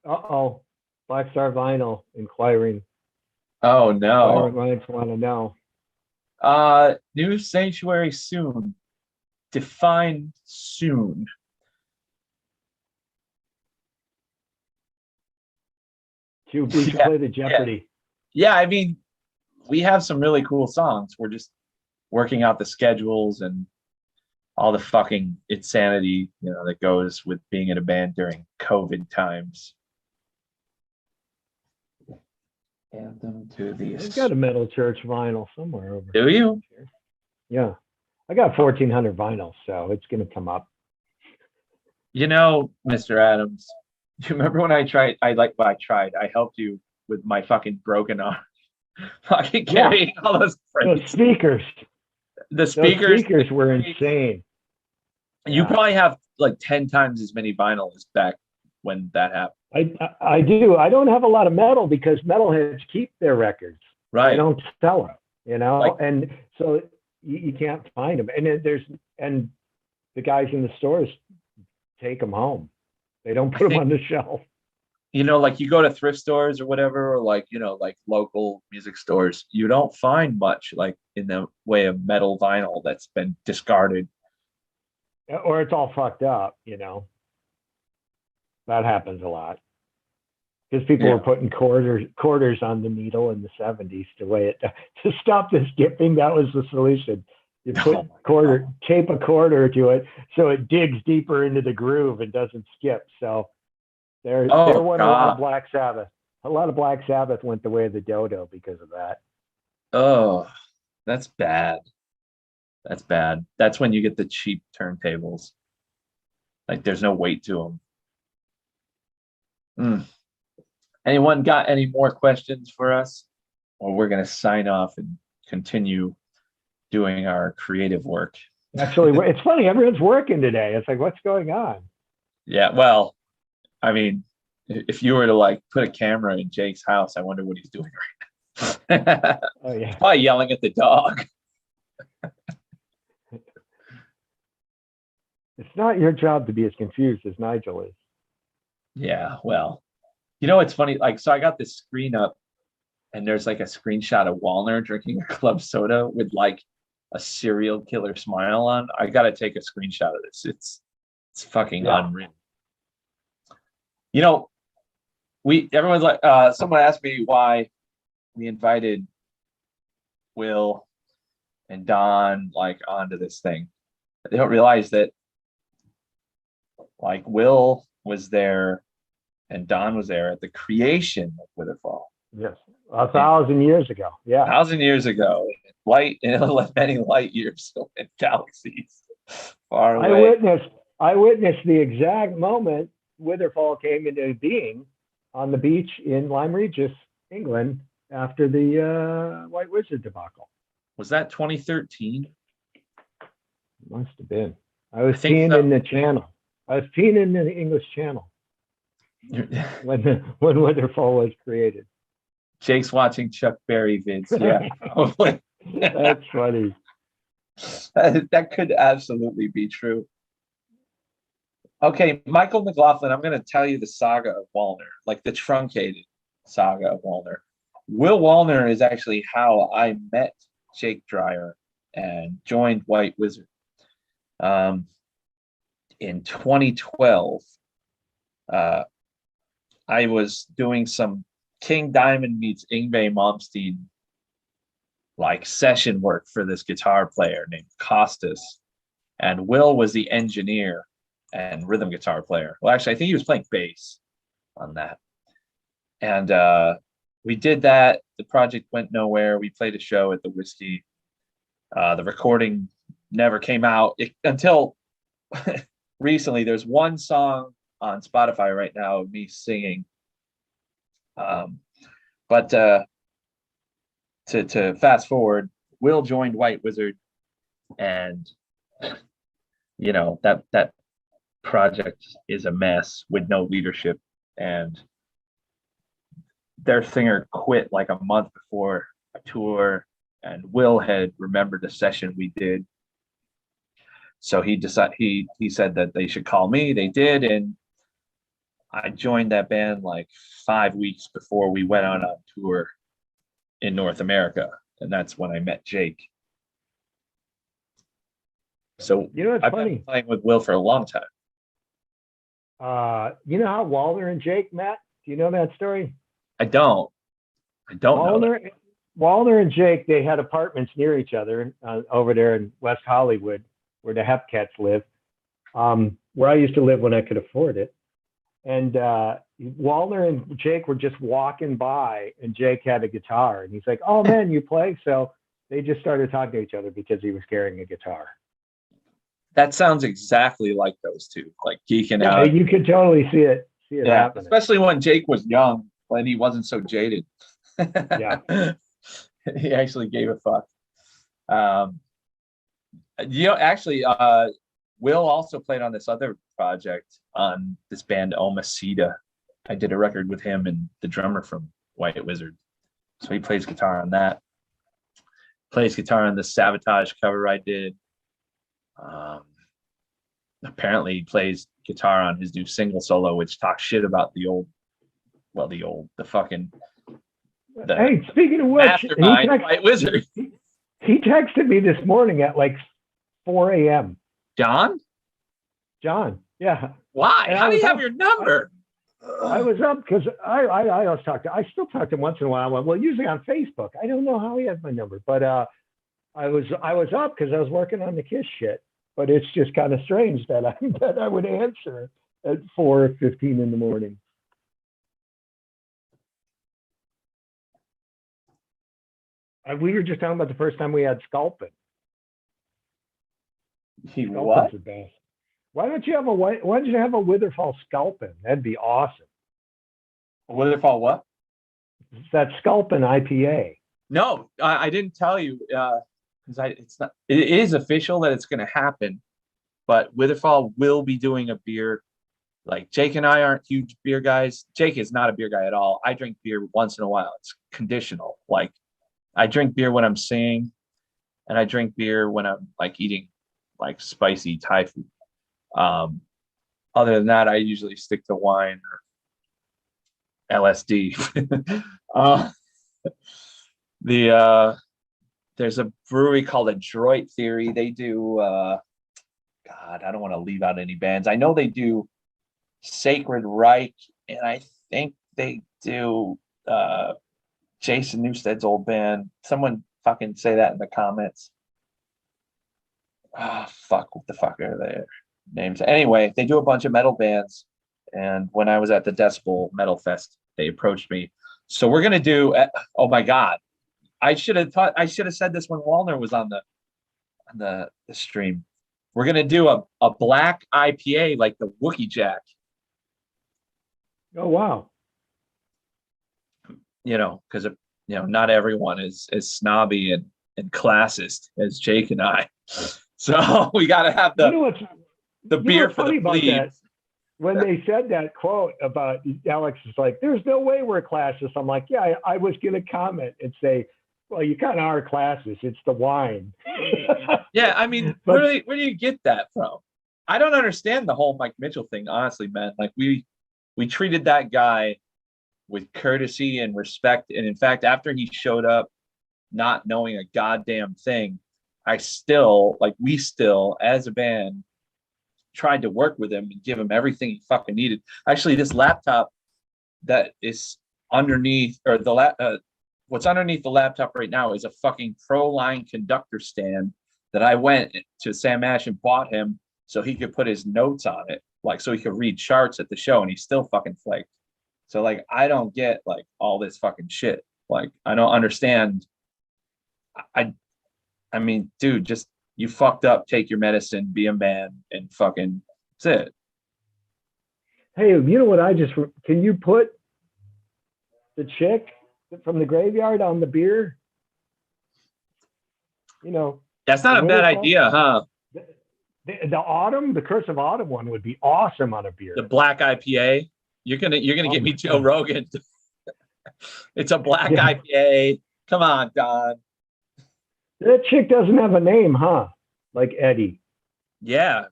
Uh-oh. Black Star Vinyl inquiring. Oh no. Clients want to know. New sanctuary soon. Defined soon. We should Yeah, play the Jeopardy. Yeah, I mean, we have some really cool songs. We're just working out the schedules and all the fucking insanity, that goes with being in a band during COVID times. Anthem to the. I've got a Metal Church vinyl somewhere over Do you? here. Yeah. I got 1,400 vinyls, so it's going to come up. Mr. Adams, do you remember when I helped you with my fucking broken arm. Fucking carrying all those Those crates. speakers. The Those speakers. speakers were insane. You Yeah. probably have like 10 times as many vinyls back when that happened. I do. I don't have a lot of metal because metalheads keep their records. Right. They don't sell them, Like- and so you can't find them. And the guys in the stores take them home. They don't put them on the shelf. like you go to thrift stores or whatever, or like, like local music stores, you don't find much like in the way of metal vinyl that's been discarded. Or it's all fucked up, That happens a lot. Because people were putting quarters on the needle in the 70s to stop the skipping. That was the solution. You put tape a quarter to it so it digs deeper into the groove and doesn't skip. So there went a lot of Black Sabbath. A lot of Black Sabbath went the way of the dodo because of that. Oh, that's bad. That's bad. That's when you get the cheap turntables. Like there's no weight to them. Anyone got any more questions for us? Or we're going to sign off and continue doing our creative work. Actually, it's funny. Everyone's working today. It's like, what's going on? Yeah, well, I mean, if you were to like put a camera in Jake's house, I wonder what he's doing right now. Oh, yeah. He's probably yelling at the dog. It's not your job to be as confused as Nigel is. Yeah, well, it's funny. Like, so I got this screen up and there's like a screenshot of Wallner drinking a club soda with like a serial killer smile on. I got to take a screenshot of this. It's fucking unreal. Everyone's like, someone asked me why we invited Will and Don like onto this thing. They don't realize that like Will was there and Don was there at the creation of Witherfall. Yes, 1,000 years ago. Yeah, 1,000 years ago, many light years in galaxies far away. I witnessed the exact moment Witherfall came into being on the beach in Lyme Regis, England, after the White Wizard debacle. Was that 2013? Must have been. I was peeing in the channel. I was peeing in the English Channel when Witherfall was created. Jake's watching Chuck Berry vids. Yeah, probably. That's funny. That could absolutely be true. Okay, Michael McLaughlin, I'm going to tell you the saga of Wallner, like the truncated saga of Wallner. Will Wallner is actually how I met Jake Dreyer and joined White Wizard. In 2012, I was doing some King Diamond meets Yngwie Malmsteen like session work for this guitar player named Costas, and Will was the engineer and rhythm guitar player. Well, actually, I think he was playing bass on that. And we did that. The project went nowhere. We played a show at the Whiskey. The recording never came out until recently. There's one song on Spotify right now of me singing. But to fast forward, Will joined White Wizard, and that project is a mess with no leadership, and their singer quit like a month before a tour, and Will had remembered a session we did. So he said that they should call me. They did, and I joined that band like 5 weeks before we went on tour in North America, and that's when I met Jake. So it's I've funny. been playing with Will for a long time. You know how Wallner and Jake met? Do you know that story? I don't know that. Wallner and Jake, they had apartments near each other over there in West Hollywood, where the Hepcats live, where I used to live when I could afford it. And Wallner and Jake were just walking by, and Jake had a guitar, and he's like, "Oh man, you play?" So they just started talking to each other because he was carrying a guitar. That sounds exactly like those two, like geeking out. You could totally see it happening. Especially when Jake was young, when he wasn't so jaded. Yeah. He actually gave a fuck. Actually, Will also played on this other project on this band Omacida. I did a record with him and the drummer from White Wizard. So he plays guitar on that. Plays guitar on the Sabotage cover I did. Apparently he plays guitar on his new single solo, which talks shit about the old well, the fucking the Hey, speaking of which, mastermind White Wizard. he texted me this morning at like 4 a.m. John? Yeah. Why? And How do you have up. your number? I was up because I always I still talk to him once in a while. Well, usually on Facebook. I don't know how he has my number, but I was up because I was working on the Kiss shit. But it's just kind of strange that I would answer at 4:15 in the morning. We were just talking about the first time we had Sculpin. What? The best. Why don't you have a Witherfall Sculpin? That'd be awesome. Witherfall what? It's that Sculpin IPA. No, I didn't tell you because it's not. It is official that it's going to happen, but Witherfall will be doing a beer. Like Jake and I aren't huge beer guys. Jake is not a beer guy at all. I drink beer once in a while. It's conditional. Like I drink beer when I'm singing, and I drink beer when I'm like eating like spicy Thai food. Other than that, I usually stick to wine or LSD. There's a brewery called Adroit Theory. They do God, I don't want to leave out any bands. I know they do Sacred Reich, and I think they do Jason Newsted's old band. Someone fucking say that in the comments. Fuck, what the fuck are their names? Anyway, they do a bunch of metal bands, and when I was at the Decibel Metal Fest, they approached me. So we're gonna do. Oh my god, I should have said this when Wallner was on the stream. We're gonna do a black IPA like the Wookie Jack. Oh wow. Because not everyone is as snobby and classist as Jake and I. So we got to have the beer for the plebes. When they said that quote about Alex is like, there's no way we're classist. I'm like, yeah, I was going to comment and say, well, you kind of are classist. It's the wine. Yeah, I mean, where do you get that from? I don't understand the whole Mike Mitchell thing, honestly, man. Like we treated that guy with courtesy and respect. And in fact, after he showed up not knowing a goddamn thing, we still, as a band, tried to work with him and give him everything he fucking needed. Actually, this laptop that is underneath, or what's underneath the laptop right now is a fucking ProLine conductor stand that I went to Sam Ash and bought him so he could put his notes on it, like so he could read charts at the show, and he still fucking flaked. So like, I don't get like all this fucking shit. Like, I don't understand. I mean, dude, just you fucked up, take your medicine, be a man, and fucking that's it. Hey, you know what? Can you put the chick from the graveyard on the beer? That's not a bad idea, huh? The Curse of Autumn one would be awesome on a beer. The black IPA. You're gonna get me Joe Rogan. It's a black IPA. Come on, Don. That chick doesn't have a name, huh? Like Eddie. Yeah.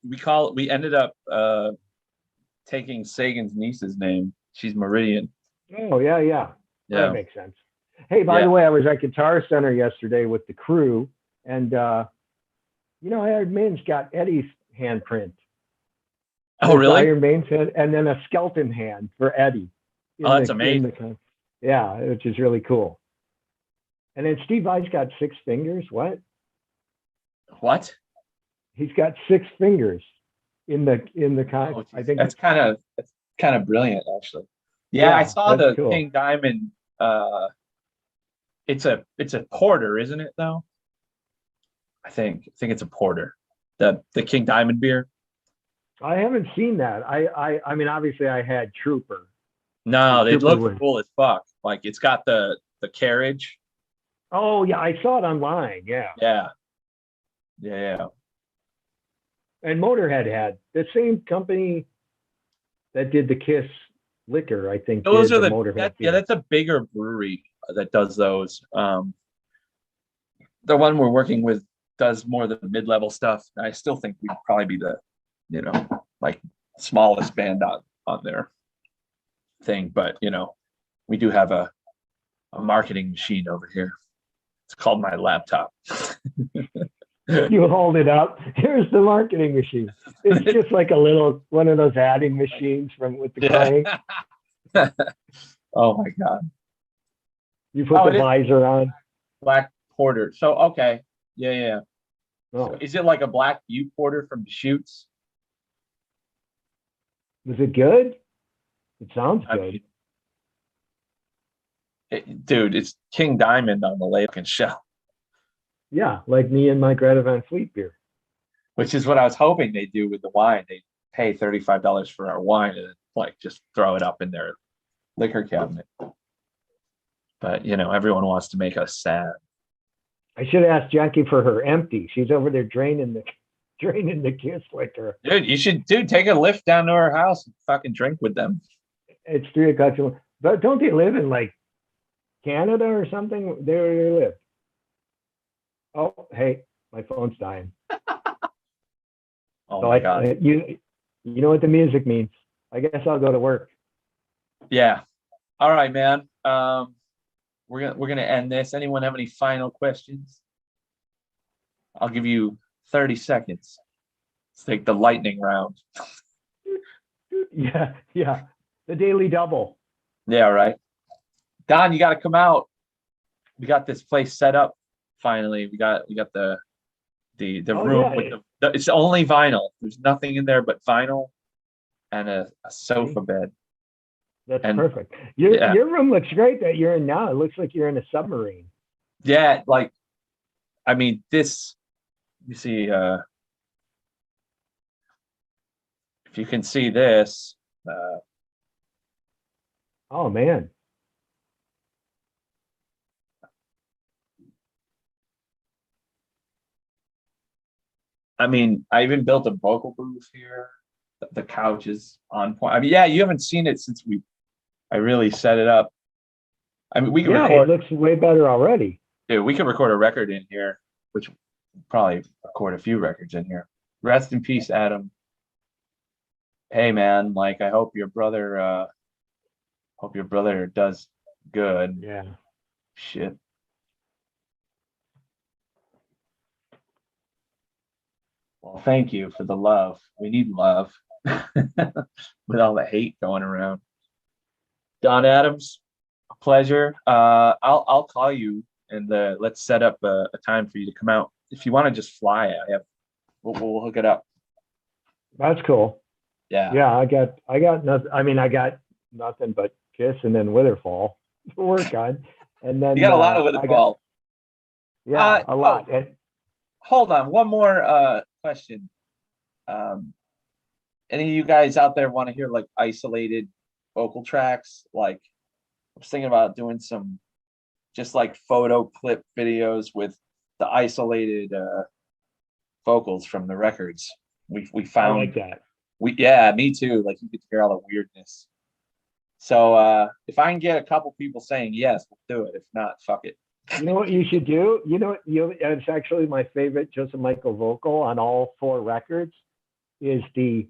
We ended up taking Sagan's niece's name. She's Meridian. Oh, yeah. That makes sense. Hey, by the way, I was at Guitar Center yesterday with the crew, and Iron Main's got Eddie's handprint. Oh, really? Iron Main's head, and then a skeleton hand for Eddie. That's amazing. Yeah, which is really cool. And then Steve Vai's got 6 fingers. What? He's got 6 fingers in the I think that's kind of brilliant, actually. Yeah, I saw the cool King Diamond. It's a porter, isn't it? Though. I think it's a porter. The King Diamond beer. I haven't seen that. I mean, obviously, I had Trooper. No, they look cool as fuck. Like it's got the carriage. Oh yeah, I saw it online. Yeah. And Motorhead had the same company that did the Kiss liquor. I think those are Motorhead. That's a bigger brewery that does those. The one we're working with does more of the mid-level stuff. I still think we'd probably be the, like smallest band on there. thing, but we do have a marketing machine over here. It's called my laptop. You hold it up. Here's the marketing machine. It's just like one of those adding machines with the crank. Oh my God. You put the visor on. Black porter. So, okay. Yeah. Oh. So is it like a black butte porter from Deschutes? Was it good? It sounds I good. mean, dude, it's King Diamond on the label and shell, Yeah, like me and my Greta Van Fleet beer. which is what I was hoping they do with the wine. They pay $35 for our wine and like just throw it up in their liquor cabinet. But everyone wants to make us sad. I should ask Jackie for her empty. She's over there draining the kiss liquor. Dude, you should take a lift down to our house and fucking drink with them. It's 3:00. But don't they live in like Canada or something? There they live. Oh, hey, my phone's dying. Oh So my God. you know what the music means. I guess I'll go to work. Yeah. All right, man. We're gonna end this. Anyone have any final questions? I'll give you 30 seconds. Let's take the lightning round. Yeah. The daily double. Yeah, right. Don, you got to come out. We got this place set up. Finally, we got the room with it's only vinyl. There's nothing in there but vinyl and a sofa bed. That's perfect. Your room looks great that you're in now. It looks like you're in a submarine. Yeah, like, I mean, this, you see, if you can see this. Oh, man. I mean, I even built a vocal booth here. The couch is on point. I mean, yeah, you haven't seen it since I really set it up. I mean, we can record. It looks way better already. Dude, we could record a record in here, which probably record a few records in here. Rest in peace, Adam. Hey, man, like, I hope your brother does good. Yeah. Shit. Well, thank you for the love. We need love with all the hate going around. Don Adams, a pleasure. I'll call you and let's set up a time for you to come out. If you want to just fly, we'll hook it up. That's cool. Yeah. Yeah, I got nothing. I mean, I got nothing but Kiss and then Witherfall to work on. And then you got a lot of Witherfall. A lot. And hold on, one more question. Any of you guys out there want to hear like isolated vocal tracks? Like, I was thinking about doing some just like photo clip videos with the isolated vocals from the records. We found I like that. Me too. Like, you could hear all the weirdness. So if I can get a couple people saying yes, we'll do it. If not, fuck it. You know what you should do? It's actually my favorite Joseph Michael vocal on all 4 records is the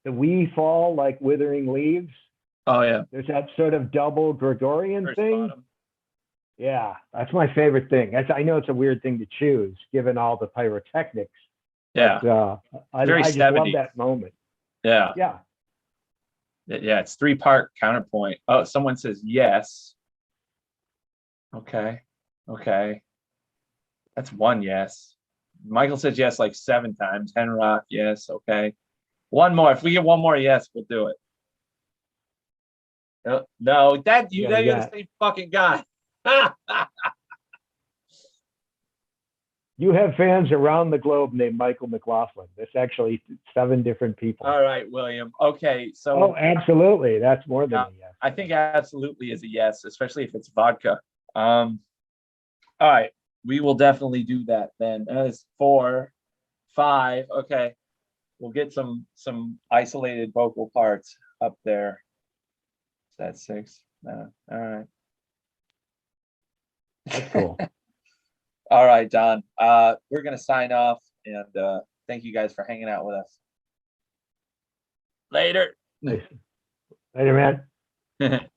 We Fall Like Withering Leaves. Oh yeah. There's that sort of double Gregorian First thing. bottom. Yeah, that's my favorite thing. I know it's a weird thing to choose given all the pyrotechnics. Yeah. But, I just love that moment. Yeah. Yeah. Yeah, it's 3-part counterpoint. Oh, someone says yes. Okay. That's 1 yes. Michael says yes like 7 times. Henrock, yes. Okay. 1 more. If we get 1 more yes, we'll do it. No, you're the same fucking guy. You have fans around the globe named Michael McLaughlin. There's actually 7 different people. All right, William. Okay, so absolutely. That's more than a yes. I think absolutely is a yes, especially if it's vodka. All right, we will definitely do that then. As 4, 5. Okay, we'll get some isolated vocal parts up there. Is that 6? No. All right. That's cool. All right, Don. We're gonna sign off, and thank you guys for hanging out with us. Later. Later, man. Bye.